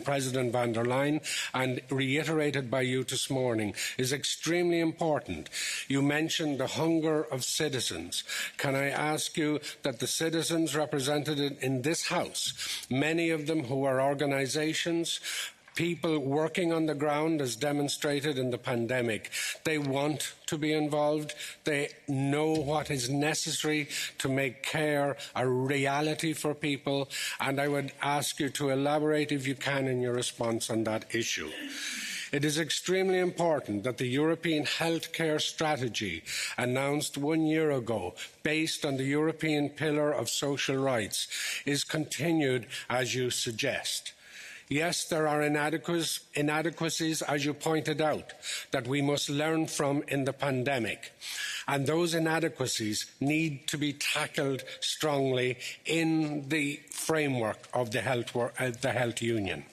President von der Leyen and reiterated by you this morning is extremely important. You mentioned the hunger of citizens. Can I ask you that the citizens represented in this House, many of them who are organisations, people working on the ground as demonstrated in the pandemic, they want to be involved. They know what is necessary to make care a reality for people. And I would ask you to elaborate, if you can, in your response on that issue. It is extremely important that the European healthcare strategy announced 1 year ago, based on the European Pillar of Social Rights, is continued as you suggest. Yes, there are inadequacies, as you pointed out, that we must learn from in the pandemic. And those inadequacies need to be tackled strongly in the framework of the health union.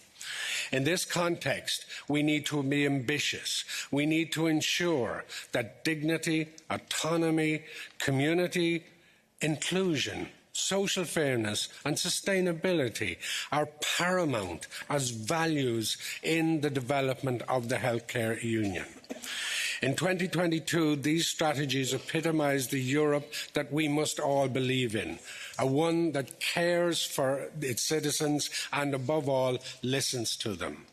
In this context, we need to be ambitious. We need to ensure that dignity, autonomy, community, inclusion, social fairness and sustainability are paramount as values in the development of the healthcare union. In 2022, these strategies epitomise the Europe that we must all believe in, a one that cares for its citizens and, above all, listens to them.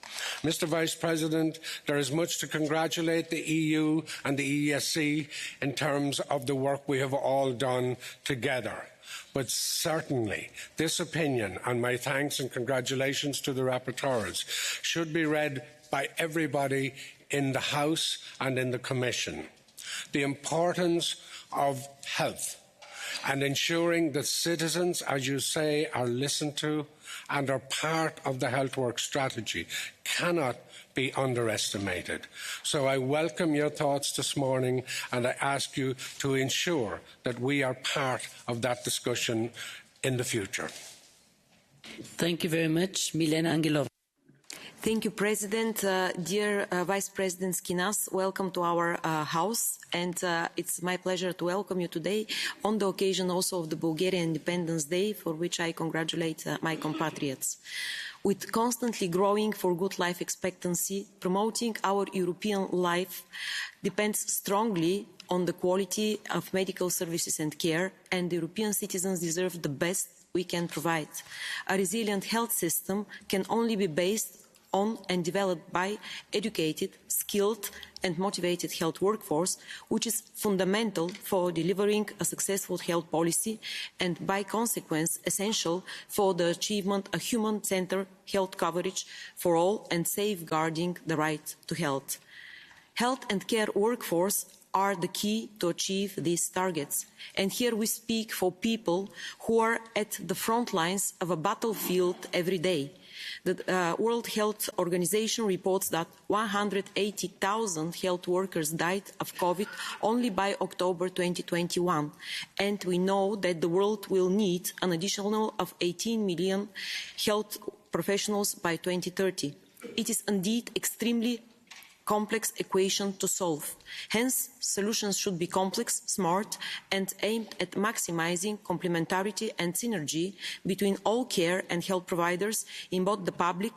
Mr. Vice President, there is much to congratulate the EU and the ESC in terms of the work we have all done together. But certainly, this opinion, and my thanks and congratulations to the rapporteurs, should be read by everybody in the House and in the Commission. The importance of health and ensuring that citizens, as you say, are listened to and are part of the health work strategy cannot be underestimated. So I welcome your thoughts this morning and I ask you to ensure that we are part of that discussion in the future. Thank you very much. Milena Angelova. Thank you, President. Dear Vice President Skinas, welcome to our House. And it's my pleasure to welcome you today on the occasion also of the Bulgarian Independence Day, for which I congratulate my compatriots. With constantly growing for good life expectancy, promoting our European life depends strongly on the quality of medical services and care, and European citizens deserve the best we can provide. A resilient health system can only be based on and developed by educated, skilled and motivated health workforce, which is fundamental for delivering a successful health policy and by consequence essential for the achievement of human-centered health coverage for all and safeguarding the right to health. Health and care workforce are the key to achieve these targets. And here we speak for people who are at the front lines of a battlefield every day. The World Health Organization reports that 180,000 health workers died of COVID only by October 2021. And we know that the world will need an additional of 18 million health professionals by 2030. It is indeed extremely complex equation to solve. Hence, solutions should be complex, smart, and aimed at maximizing complementarity and synergy between all care and health providers in both the public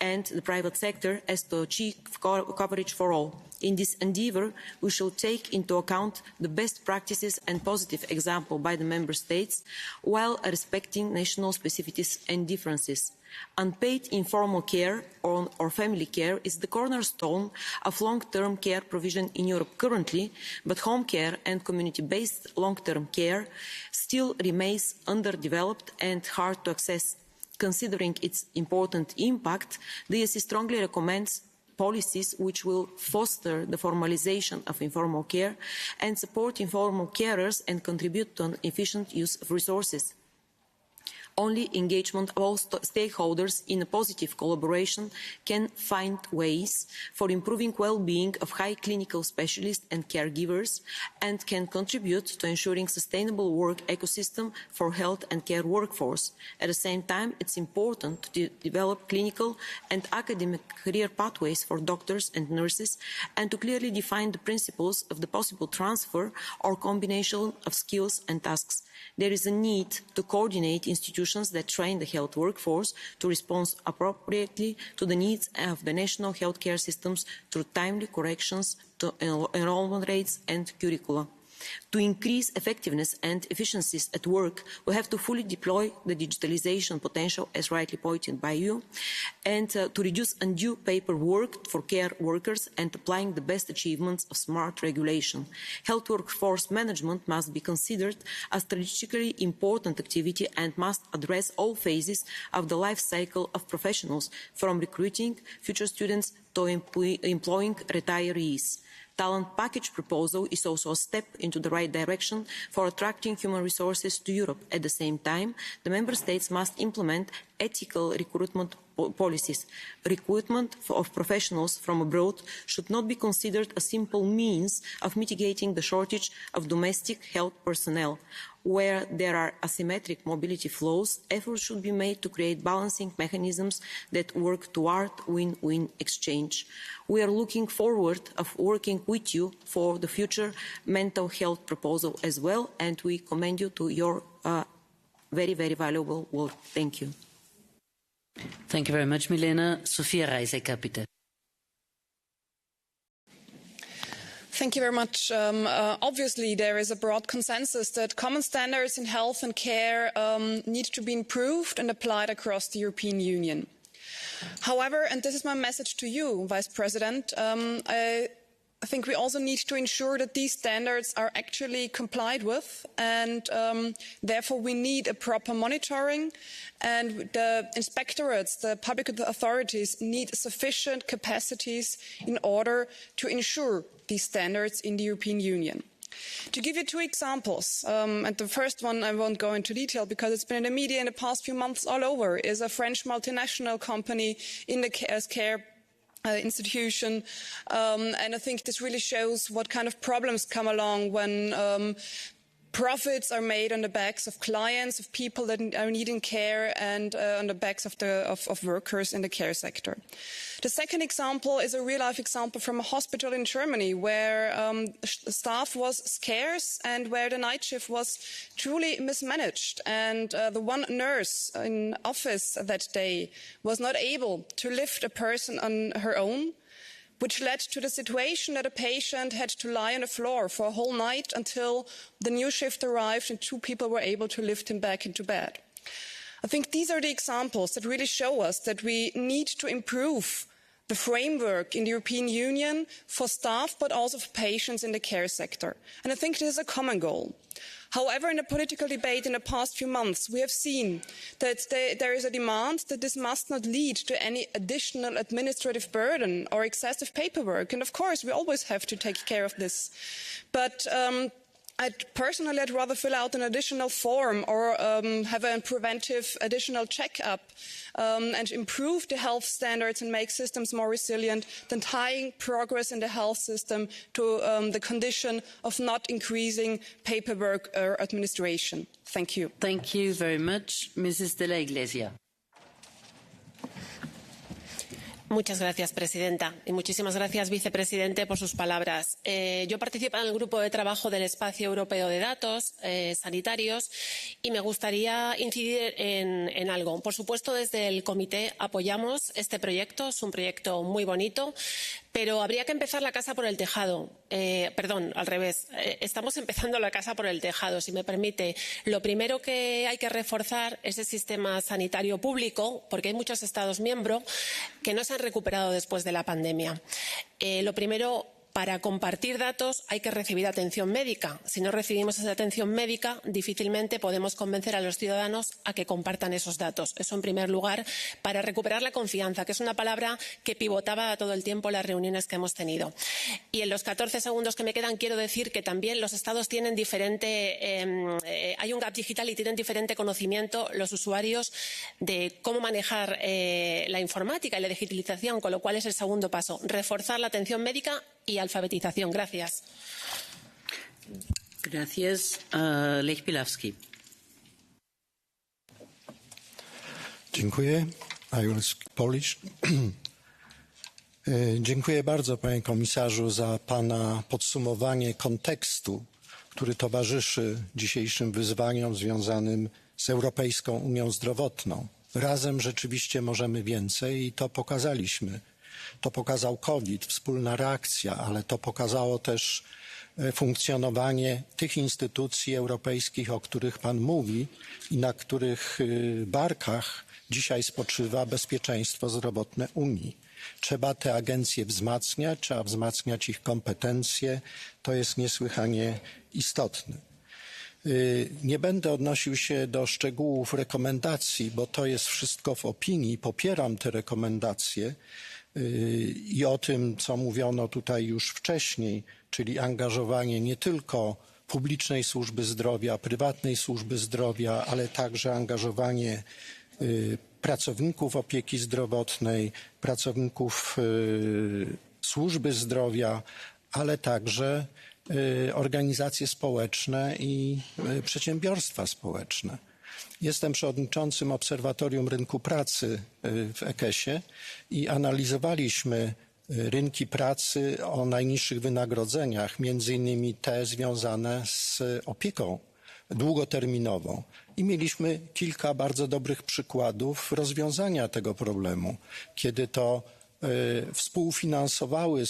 and the private sector as to achieve coverage for all. In this endeavour, we shall take into account the best practices and positive example by the Member States while respecting national specificities and differences. Unpaid informal care or family care is the cornerstone of long-term care provision in Europe currently, but home care and community-based long-term care still remains underdeveloped and hard to access. Considering its important impact, the ESC strongly recommends policies which will foster the formalisation of informal care and support informal carers and contribute to an efficient use of resources. Only engagement of all stakeholders in a positive collaboration can find ways for improving well-being of high clinical specialists and caregivers and can contribute to ensuring sustainable work ecosystem for health and care workforce. At the same time, it's important to develop clinical and academic career pathways for doctors and nurses and to clearly define the principles of the possible transfer or combination of skills and tasks. There is a need to coordinate institutions that train the health workforce to respond appropriately to the needs of the national healthcare systems through timely corrections to enrollment rates and curricula. To increase effectiveness and efficiencies at work, we have to fully deploy the digitalisation potential, as rightly pointed by you, and to reduce undue paperwork for care workers and applying the best achievements of smart regulation. Health workforce management must be considered a strategically important activity and must address all phases of the life cycle of professionals, from recruiting future students to employing retirees. Talent package proposal is also a step into the right direction for attracting human resources to Europe. At the same time, the Member States must implement ethical recruitment policies. Recruitment of professionals from abroad should not be considered a simple means of mitigating the shortage of domestic health personnel. Where there are asymmetric mobility flows, efforts should be made to create balancing mechanisms that work toward win-win exchange. We are looking forward to working with you for the future mental health proposal as well, and we commend you to your very, very valuable work. Thank you. Thank you very much, Milena. Sophia Reisek, bitte. Thank you very much. Obviously, there is a broad consensus that common standards in health and care need to be improved and applied across the European Union. However, and this is my message to you, Vice President, I think we also need to ensure that these standards are actually complied with, and therefore we need a proper monitoring, and the inspectorates, the public authorities need sufficient capacities in order to ensure these standards in the European Union. To give you two examples, and the first one I won't go into detail because it's been in the media in the past few months all over, is a French multinational company in the care institution, and I think this really shows what kind of problems come along when profits are made on the backs of clients, of people that are needing care, and on the backs of workers in the care sector. The second example is a real-life example from a hospital in Germany where staff was scarce and where the night shift was truly mismanaged. And the one nurse in office that day was not able to lift a person on her own, which led to the situation that a patient had to lie on the floor for a whole night until the new shift arrived and two people were able to lift him back into bed. I think these are the examples that really show us that we need to improve the framework in the European Union for staff, but also for patients in the care sector. And I think this is a common goal. However, in the political debate in the past few months, we have seen that there is a demand that this must not lead to any additional administrative burden or excessive paperwork. And of course, we always have to take care of this. But I'd rather fill out an additional form or have a preventive additional checkup and improve the health standards and make systems more resilient than tying progress in the health system to the condition of not increasing paperwork or administration. Thank you. Thank you very much. Mrs. de la Iglesia. Muchas gracias, presidenta. Y muchísimas gracias, vicepresidente, por sus palabras. Yo participo en el grupo de trabajo del Espacio Europeo de Datos Sanitarios y me gustaría incidir en algo. Por supuesto, desde el comité apoyamos este proyecto. Es un proyecto muy bonito, pero habría que empezar la casa por el tejado. Perdón, al revés. Estamos empezando la casa por el tejado, si me permite. Lo primero que hay que reforzar es el sistema sanitario público, porque hay muchos Estados miembros que no se han recuperado después de la pandemia. Lo primero, para compartir datos hay que recibir atención médica. Si no recibimos esa atención médica, difícilmente podemos convencer a los ciudadanos a que compartan esos datos. Eso en primer lugar, para recuperar la confianza, que es una palabra que pivotaba todo el tiempo en las reuniones que hemos tenido. Y en los 14 segundos que me quedan quiero decir que también los estados tienen hay un gap digital y tienen diferente conocimiento los usuarios de cómo manejar la informática y la digitalización, con lo cual es el segundo paso, reforzar la atención médica y alfabetización. Gracias. Gracias. Lech Bilawski. Dziękuję. I will speak Polish. Dziękuję bardzo, panie komisarzu, za pana podsumowanie kontekstu, który towarzyszy dzisiejszym wyzwaniom związanym z Europejską Unią Zdrowotną. Razem rzeczywiście możemy więcej i to pokazaliśmy. To pokazał COVID, wspólna reakcja, ale to pokazało też funkcjonowanie tych instytucji europejskich, o których pan mówi i na których barkach dzisiaj spoczywa bezpieczeństwo zdrowotne Unii. Trzeba te agencje wzmacniać, trzeba wzmacniać ich kompetencje. To jest niesłychanie istotne. Nie będę odnosił się do szczegółów rekomendacji, bo to jest wszystko w opinii. Popieram te rekomendacje i o tym, co mówiono tutaj już wcześniej, czyli angażowanie nie tylko publicznej służby zdrowia, prywatnej służby zdrowia, ale także angażowanie pracowników opieki zdrowotnej, pracowników służby zdrowia, ale także organizacje społeczne i przedsiębiorstwa społeczne. Jestem przewodniczącym Obserwatorium Rynku Pracy w EKS-ie i analizowaliśmy rynki pracy o najniższych wynagrodzeniach, między innymi te związane z opieką długoterminową. I mieliśmy kilka bardzo dobrych przykładów rozwiązania tego problemu, kiedy to współfinansowały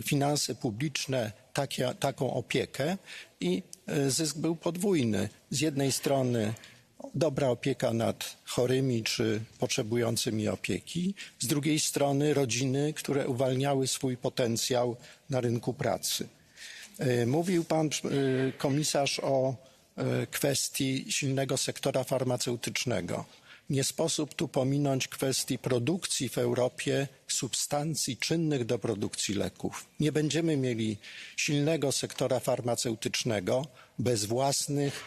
finanse publiczne taką opiekę i zysk był podwójny. Z jednej strony dobra opieka nad chorymi czy potrzebującymi opieki, z drugiej strony rodziny, które uwalniały swój potencjał na rynku pracy. Mówił pan komisarz o kwestii silnego sektora farmaceutycznego. Nie sposób tu pominąć kwestii produkcji w Europie substancji czynnych do produkcji leków. Nie będziemy mieli silnego sektora farmaceutycznego bez własnych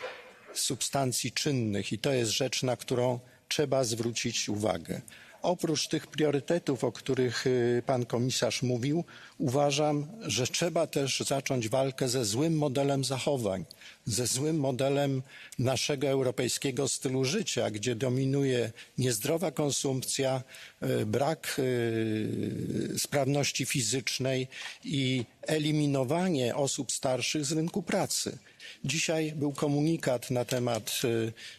substancji czynnych i to jest rzecz, na którą trzeba zwrócić uwagę. Oprócz tych priorytetów, o których pan komisarz mówił, uważam, że trzeba też zacząć walkę ze złym modelem zachowań, ze złym modelem naszego europejskiego stylu życia, gdzie dominuje niezdrowa konsumpcja, brak sprawności fizycznej i eliminowanie osób starszych z rynku pracy. Dzisiaj był komunikat na temat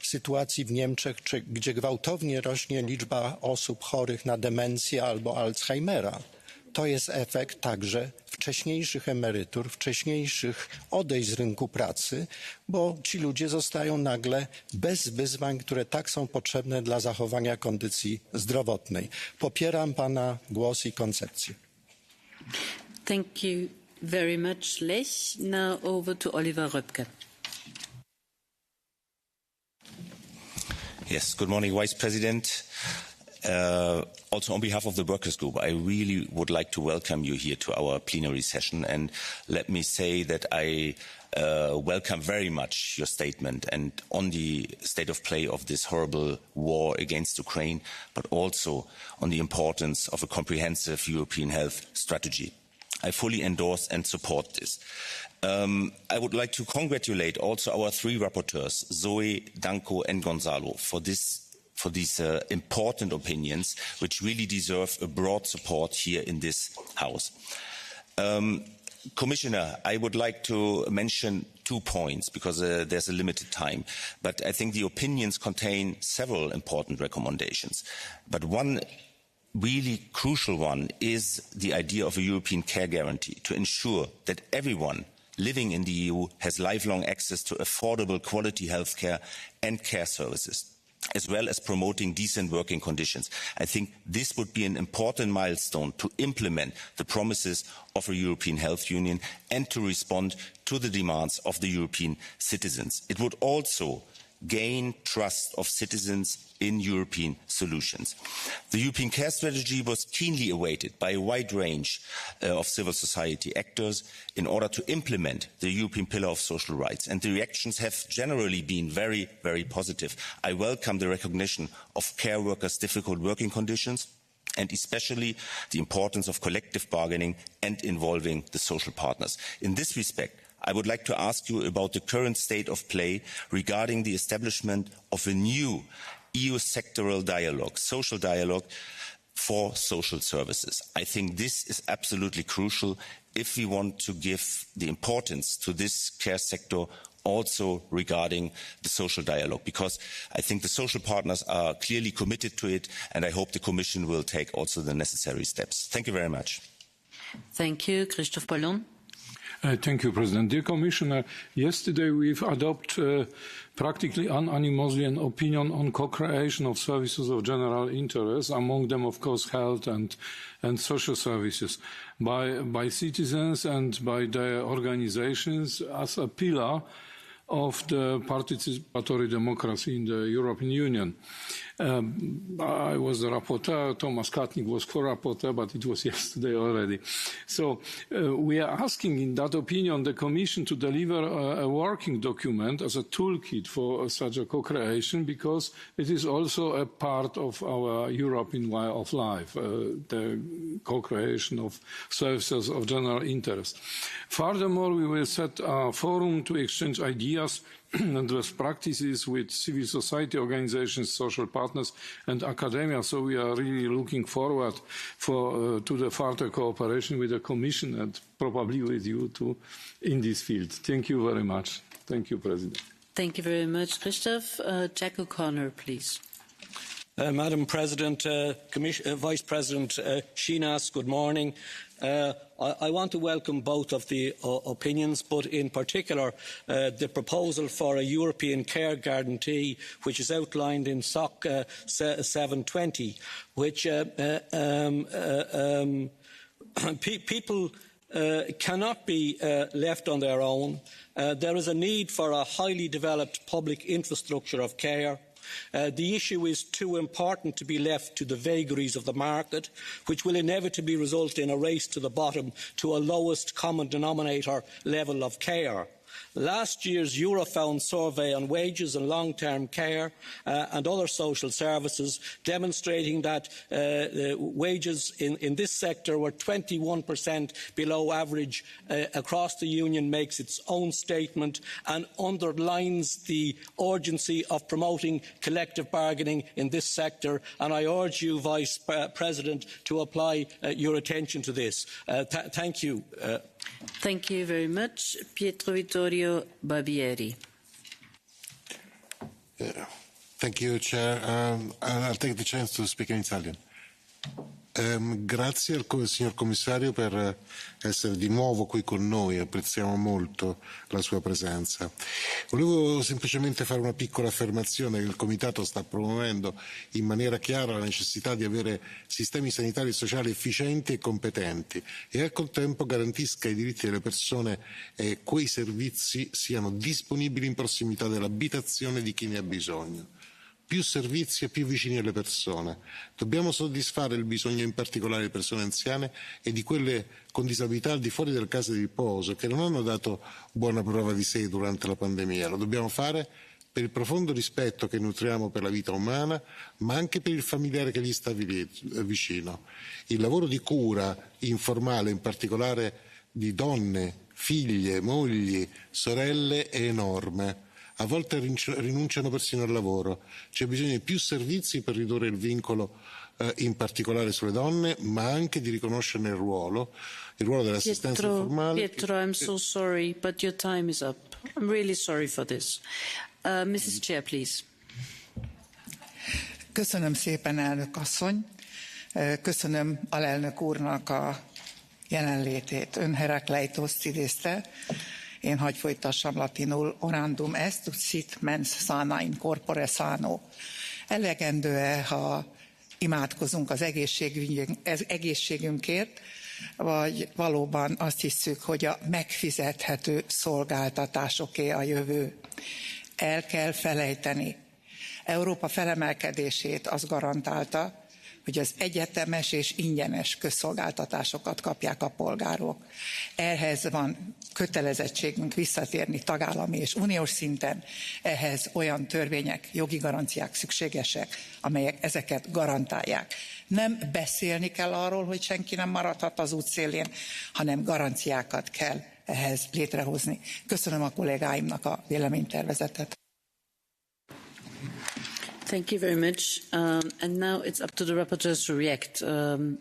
sytuacji w Niemczech, gdzie gwałtownie rośnie liczba osób chorych na demencję albo Alzheimera. To jest efekt także wcześniejszych emerytur, wcześniejszych odejść z rynku pracy, bo ci ludzie zostają nagle bez wyzwań, które tak są potrzebne dla zachowania kondycji zdrowotnej. Popieram pana głos i koncepcję. Thank you very much, Lech. Now over to Oliver Röpke. Yes, good morning, Vice President. Also on behalf of the Workers' Group, I really would like to welcome you here to our plenary session, and let me say that I welcome very much your statement and on the state of play of this horrible war against Ukraine, but also on the importance of a comprehensive European health strategy. I fully endorse and support this. I would like to congratulate also our three rapporteurs, Zoe, Danko and Gonzalo, for these important opinions, which really deserve a broad support here in this House. Commissioner, I would like to mention 2 points because there's a limited time, but I think the opinions contain several important recommendations. But one really crucial one is the idea of a European care guarantee to ensure that everyone living in the EU has lifelong access to affordable quality healthcare and care services, as well as promoting decent working conditions. I think this would be an important milestone to implement the promises of a European health union and to respond to the demands of the European citizens. It would also gain trust of citizens in European solutions. The European care strategy was keenly awaited by a wide range of civil society actors in order to implement the European Pillar of Social Rights, and the reactions have generally been very, very positive. I welcome the recognition of care workers' difficult working conditions and especially the importance of collective bargaining and involving the social partners. In this respect, I would like to ask you about the current state of play regarding the establishment of a new EU sectoral dialogue, social dialogue for social services. I think this is absolutely crucial if we want to give the importance to this care sector also regarding the social dialogue, because I think the social partners are clearly committed to it, and I hope the Commission will take also the necessary steps. Thank you very much. Thank you. Christoph Ballon. Thank you, President. Dear Commissioner, yesterday we've adopted practically unanimously an opinion on co-creation of services of general interest, among them, of course, health and social services, by citizens and by their organizations as a pillar of the participatory democracy in the European Union. I was the rapporteur, Thomas Katnik was co-rapporteur, but it was yesterday already. So we are asking in that opinion the Commission to deliver a working document as a toolkit for such a co-creation, because it is also a part of our European way of life, the co-creation of services of general interest. Furthermore, we will set a forum to exchange ideas and best practices with civil society organizations, social partners and academia. So we are really looking forward to the further cooperation with the Commission and probably with you too in this field. Thank you very much. Thank you, President. Thank you very much, Christoph. Jack O'Connor, please. Madam President, Vice President Shinas, good morning. I want to welcome both of the opinions, but in particular the proposal for a European care guarantee, which is outlined in SOC 720, which people cannot be left on their own. There is a need for a highly developed public infrastructure of care. The issue is too important to be left to the vagaries of the market, which will inevitably result in a race to the bottom to a lowest common denominator level of care. Last year's Eurofound survey on wages and long-term care and other social services demonstrating that wages in this sector were 21% below average across the Union makes its own statement and underlines the urgency of promoting collective bargaining in this sector. And I urge you, Vice President, to apply your attention to this. Thank you. Thank you very much. Pietro Vittorio Barbieri. Thank you, Chair. I'll take the chance to speak in Italian. Grazie al signor Commissario per essere di nuovo qui con noi, apprezziamo molto la sua presenza. Volevo semplicemente fare una piccola affermazione che il Comitato sta promuovendo in maniera chiara la necessità di avere sistemi sanitari e sociali efficienti e competenti e al contempo garantisca i diritti delle persone e quei servizi siano disponibili in prossimità dell'abitazione di chi ne ha bisogno. Più servizi e più vicini alle persone. Dobbiamo soddisfare il bisogno in particolare di persone anziane e di quelle con disabilità al di fuori delle case di riposo che non hanno dato buona prova di sé durante la pandemia. Lo dobbiamo fare per il profondo rispetto che nutriamo per la vita umana, ma anche per il familiare che gli sta vicino. Il lavoro di cura informale, in particolare di donne, figlie, mogli, sorelle, è enorme. A volte rinunciano persino al lavoro. C'è bisogno di più servizi per ridurre il vincolo, in particolare sulle donne, ma anche di riconoscerne il ruolo dell'assistenza informale. Pietro, I'm so sorry, but your time is up. I'm really sorry for this. Mrs. Chair, please. Köszönöm szépen, elnök asszony. Köszönöm alelnök úrnak a jelenlétét. Ön Herakleitószt idézte. Én hagy folytassam latinul, orandum est, ut sit mens sana in corpore sano. Elegendő-e, ha imádkozunk az egészségünkért, vagy valóban azt hiszük, hogy a megfizethető szolgáltatásoké a jövő. El kell felejteni. Európa felemelkedését azt garantálta, hogy az egyetemes és ingyenes közszolgáltatásokat kapják a polgárok. Ehhez van kötelezettségünk visszatérni tagállami és uniós szinten, ehhez olyan törvények, jogi garanciák szükségesek, amelyek ezeket garantálják. Nem beszélni kell arról, hogy senki nem maradhat az útszélén, hanem garanciákat kell ehhez létrehozni. Köszönöm a kollégáimnak a véleménytervezetet. Thank you very much. And now it's up to the rapporteurs to react.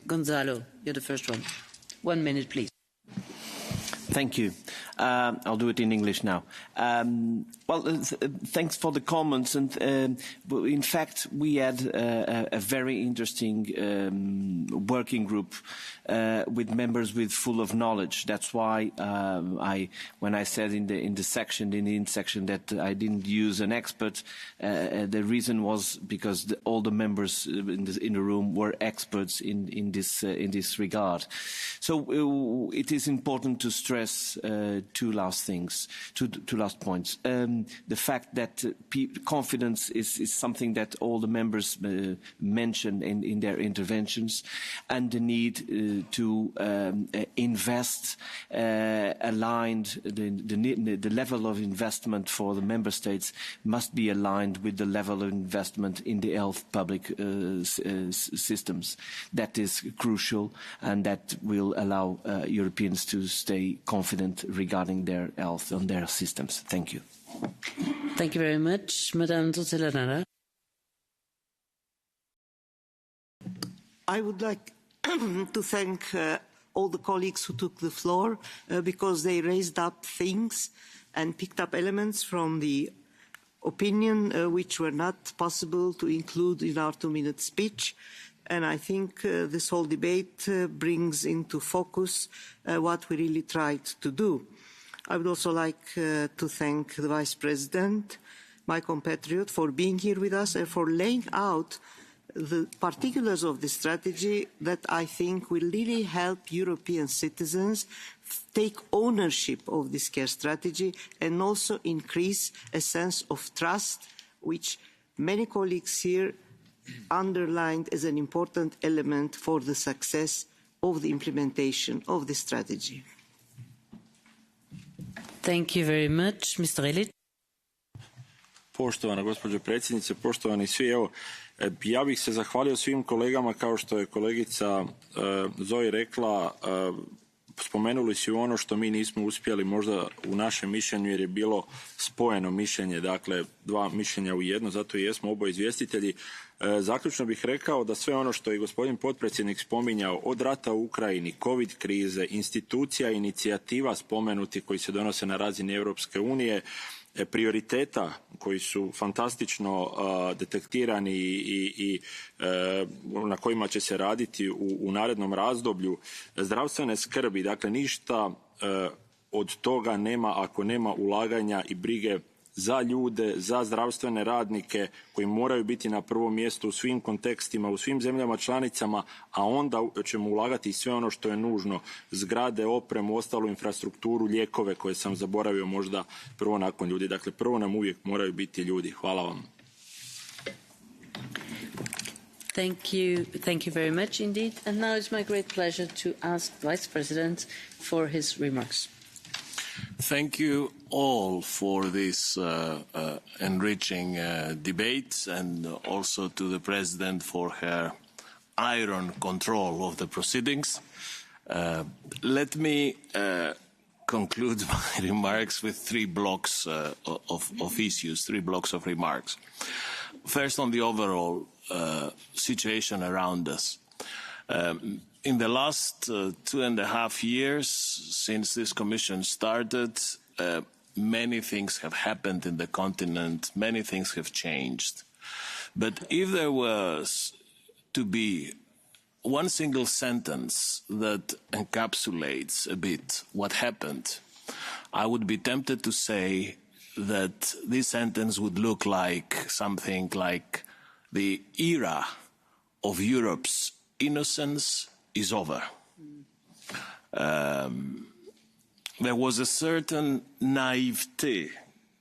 Gonzalo, you're the first one. 1 minute, please. Thank you. I'll do it in English now. Thanks for the comments. And in fact, we had a very interesting working group with members full of knowledge. That's why when I said in the in section that I didn't use an expert, the reason was because all the members in the room were experts in this regard. So it is important to stress two last points. The fact that confidence is something that all the members mentioned in their interventions, and the need to invest aligned. The level of investment for the member states must be aligned with the level of investment in the health public systems. That is crucial, and that will allow Europeans to stay confident regarding their health and their systems. Thank you. Thank you very much. Madame Tutela-Nara. I would like to thank all the colleagues who took the floor because they raised up things and picked up elements from the opinion which were not possible to include in our 2-minute speech. And I think this whole debate brings into focus what we really tried to do. I would also like to thank the Vice President, my compatriot, for being here with us and for laying out the particulars of the strategy that I think will really help European citizens take ownership of this care strategy and also increase a sense of trust, which many colleagues here underlined as an important element for the success of the implementation of the strategy. Thank you very much. Mr. Elit. Poštovana gospođo predsjednice, poštovani svi, evo, ja bih se zahvalio svim kolegama, kao što je kolegica Zoe rekla, spomenuli su ono što mi nismo uspjeli možda u našem mišljenju, jer je bilo spojeno mišljenje, dakle 2 mišljenja u jedno, zato i jesmo oboje izvjestitelji. Zaključno bih rekao da sve ono što je gospodin potpredsjednik spominjao, od rata u Ukrajini, covid krize, institucija, inicijativa spomenuti koji se donose na razini Europske unije, prioriteta koji su fantastično detektirani i na kojima će se raditi u narednom razdoblju, zdravstvene skrbi, dakle ništa od toga nema ako nema ulaganja i brige za ljude, za zdravstvene radnike koji moraju biti na prvom mjestu u svim kontekstima, u svim zemljama članicama, a onda ćemo ulagati sve ono što je nužno, zgrade, opremu, ostalu infrastrukturu, lijekove koje sam zaboravio možda prvo nakon ljudi. Dakle, prvo nam uvijek moraju biti ljudi. Hvala vam. Thank you very much indeed. And now it's my great pleasure to ask Vice President for his remarks. Thank you all for this enriching debate, and also to the President for her iron control of the proceedings. Let me conclude my remarks with 3 blocks of issues, 3 blocks of remarks. First, on the overall situation around us. In the last 2.5 years since this Commission started, many things have happened in the continent, many things have changed. But if there was to be one single sentence that encapsulates a bit what happened, I would be tempted to say that this sentence would look like something like the era of Europe's innocence is over. There was a certain naivete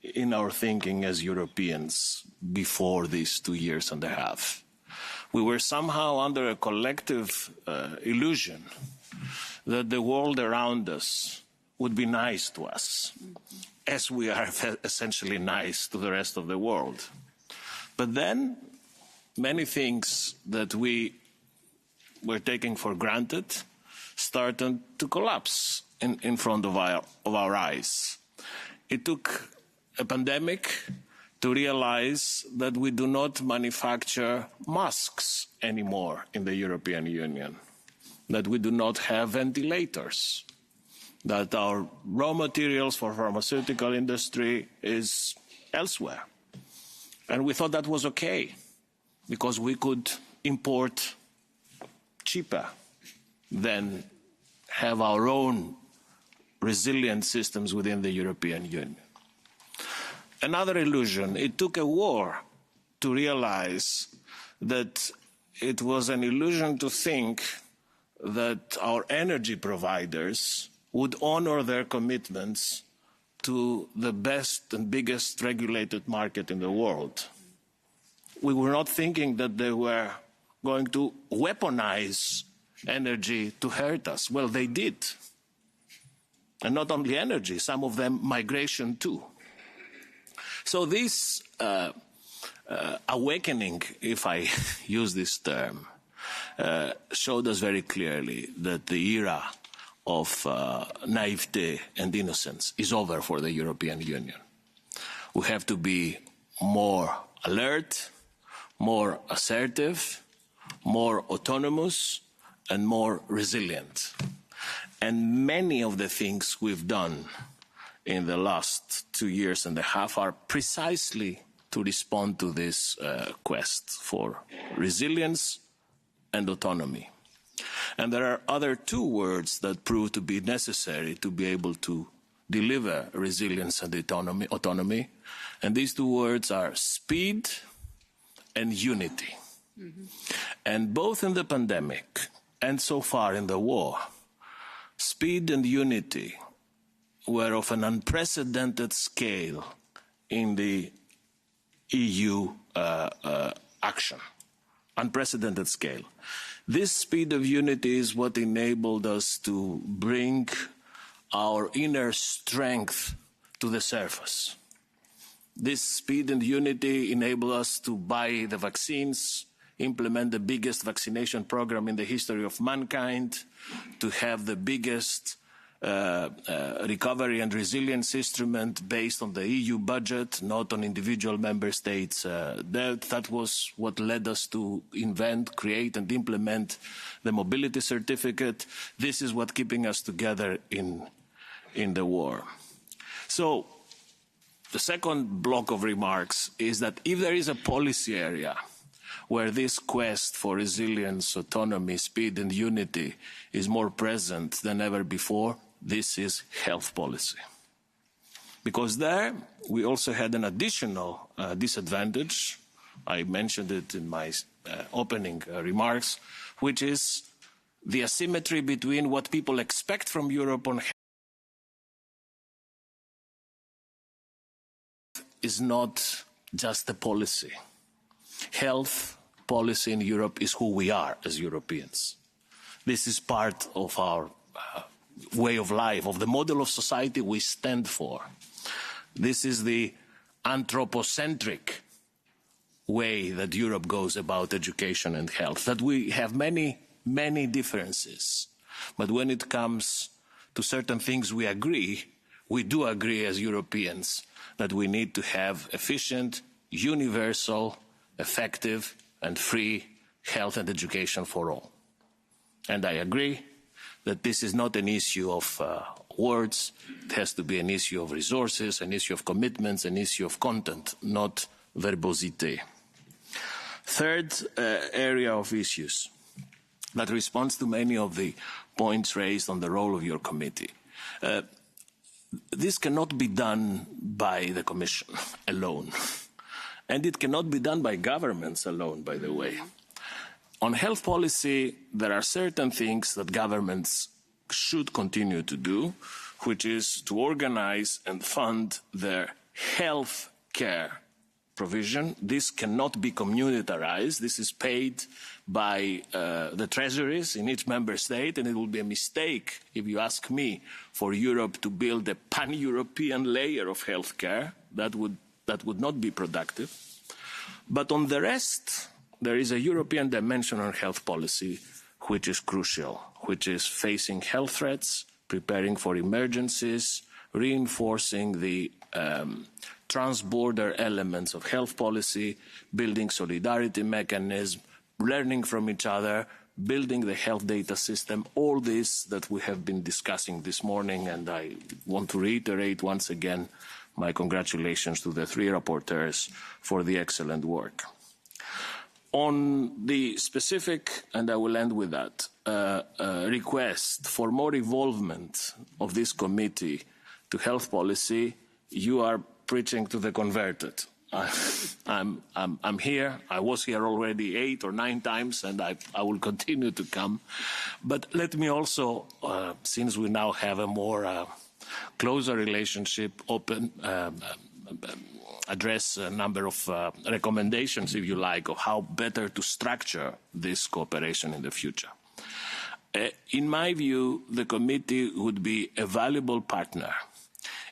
in our thinking as Europeans before these 2.5 years. We were somehow under a collective illusion that the world around us would be nice to us, as we are essentially nice to the rest of the world. But then many things that we were taking for granted started to collapse in front of our eyes. It took a pandemic to realize that we do not manufacture masks anymore in the European Union, that we do not have ventilators, that our raw materials for pharmaceutical industry is elsewhere. And we thought that was okay, because we could import cheaper than have our own resilient systems within the European Union. Another illusion, it took a war to realize that it was an illusion to think that our energy providers would honor their commitments to the best and biggest regulated market in the world. We were not thinking that they were going to weaponize energy to hurt us. Well, they did. And not only energy, some of them migration too. So this awakening, if I use this term, showed us very clearly that the era of naivete and innocence is over for the European Union. We have to be more alert, more assertive, more autonomous, and more resilient. And many of the things we've done in the last 2.5 years are precisely to respond to this quest for resilience and autonomy. And there are other two words that prove to be necessary to be able to deliver resilience and autonomy. And these two words are speed and unity. Mm-hmm. And both in the pandemic and so far in the war, speed and unity were of an unprecedented scale in the EU action. Unprecedented scale. This speed of unity is what enabled us to bring our inner strength to the surface. This speed and unity enabled us to buy the vaccines, implement the biggest vaccination program in the history of mankind, to have the biggest recovery and resilience instrument based on the EU budget, not on individual member states' debt. That was what led us to invent, create and implement the mobility certificate. This is what keeping us together in the war. So the second block of remarks is that if there is a policy area where this quest for resilience, autonomy, speed and unity is more present than ever before, this is health policy. Because there we also had an additional disadvantage. I mentioned it in my opening remarks, which is the asymmetry between what people expect from Europe on health is not just a policy. Health policy in Europe is who we are as Europeans. This is part of our way of life, of the model of society we stand for. This is the anthropocentric way that Europe goes about education and health, that we have many, many differences. But when it comes to certain things we do agree as Europeans that we need to have efficient, universal, effective and free health and education for all. And I agree that this is not an issue of words. It has to be an issue of resources, an issue of commitments, an issue of content, not verbosity. Third area of issues that responds to many of the points raised on the role of your committee. This cannot be done by the Commission alone. And it cannot be done by governments alone, by the way. On health policy, there are certain things that governments should continue to do, which is to organize and fund their health care provision. This cannot be communitarized. This is paid by the treasuries in each member state, and it will be a mistake, if you ask me, for Europe to build a pan-European layer of health care. That would not be productive. But on the rest, there is a European dimension on health policy which is crucial, which is facing health threats, preparing for emergencies, reinforcing the trans-border elements of health policy, building solidarity mechanism, learning from each other, building the health data system, all this that we have been discussing this morning, and I want to reiterate once again my congratulations to the three rapporteurs for the excellent work. On the specific, and I will end with that, request for more involvement of this committee to health policy, you are preaching to the converted. I'm here. I was here already 8 or 9 times, and I will continue to come. But let me also, since we now have a more closer relationship, address a number of recommendations, if you like, of how better to structure this cooperation in the future. In my view, the committee would be a valuable partner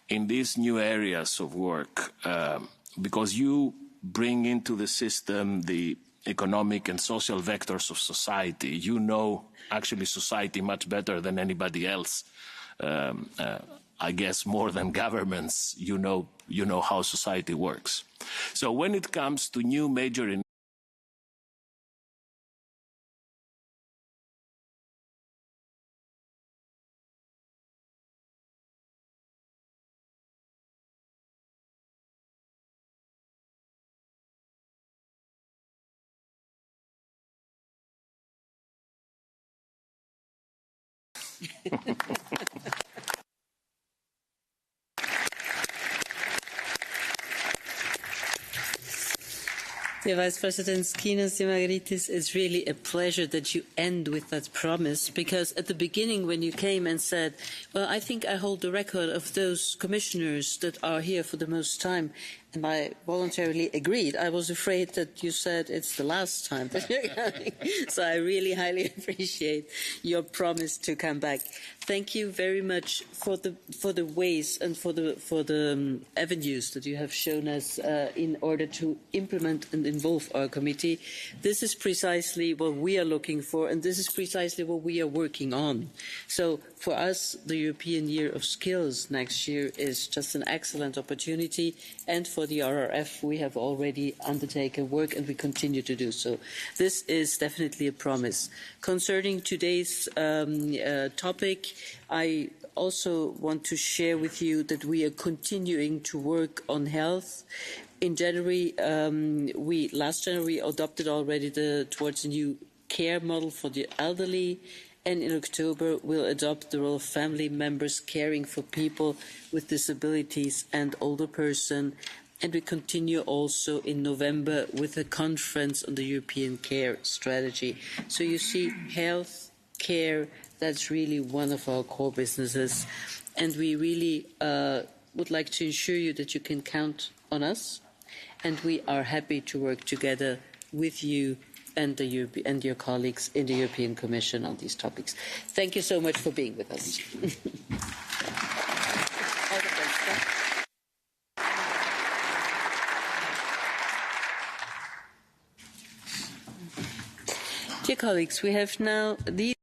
in these new areas of work, because you bring into the system the economic and social vectors of society. You know actually society much better than anybody else. I guess more than governments, you know how society works. So when it comes to new major Dear Vice President Skinas Dimagritis, it's really a pleasure that you end with that promise, because at the beginning when you came and said, well, I think I hold the record of those commissioners that are here for the most time, and I voluntarily agreed. I was afraid that you said it's the last time that you're coming. So I really highly appreciate your promise to come back. Thank you very much for the ways and for the avenues that you have shown us in order to implement and involve our committee. This is precisely what we are looking for, and this is precisely what we are working on. So for us, the European Year of Skills next year is just an excellent opportunity, and for the RRF, we have already undertaken work and we continue to do so. This is definitely a promise. Concerning today's topic, I also want to share with you that we are continuing to work on health. In January, last January, adopted already towards a new care model for the elderly, and in October we'll adopt the role of family members caring for people with disabilities and older person. And we continue also in November with a conference on the European care strategy. So you see, health, care, that's really one of our core businesses. And we really would like to ensure you that you can count on us. And we are happy to work together with you and your colleagues in the European Commission on these topics. Thank you so much for being with us. Dear colleagues, we have now these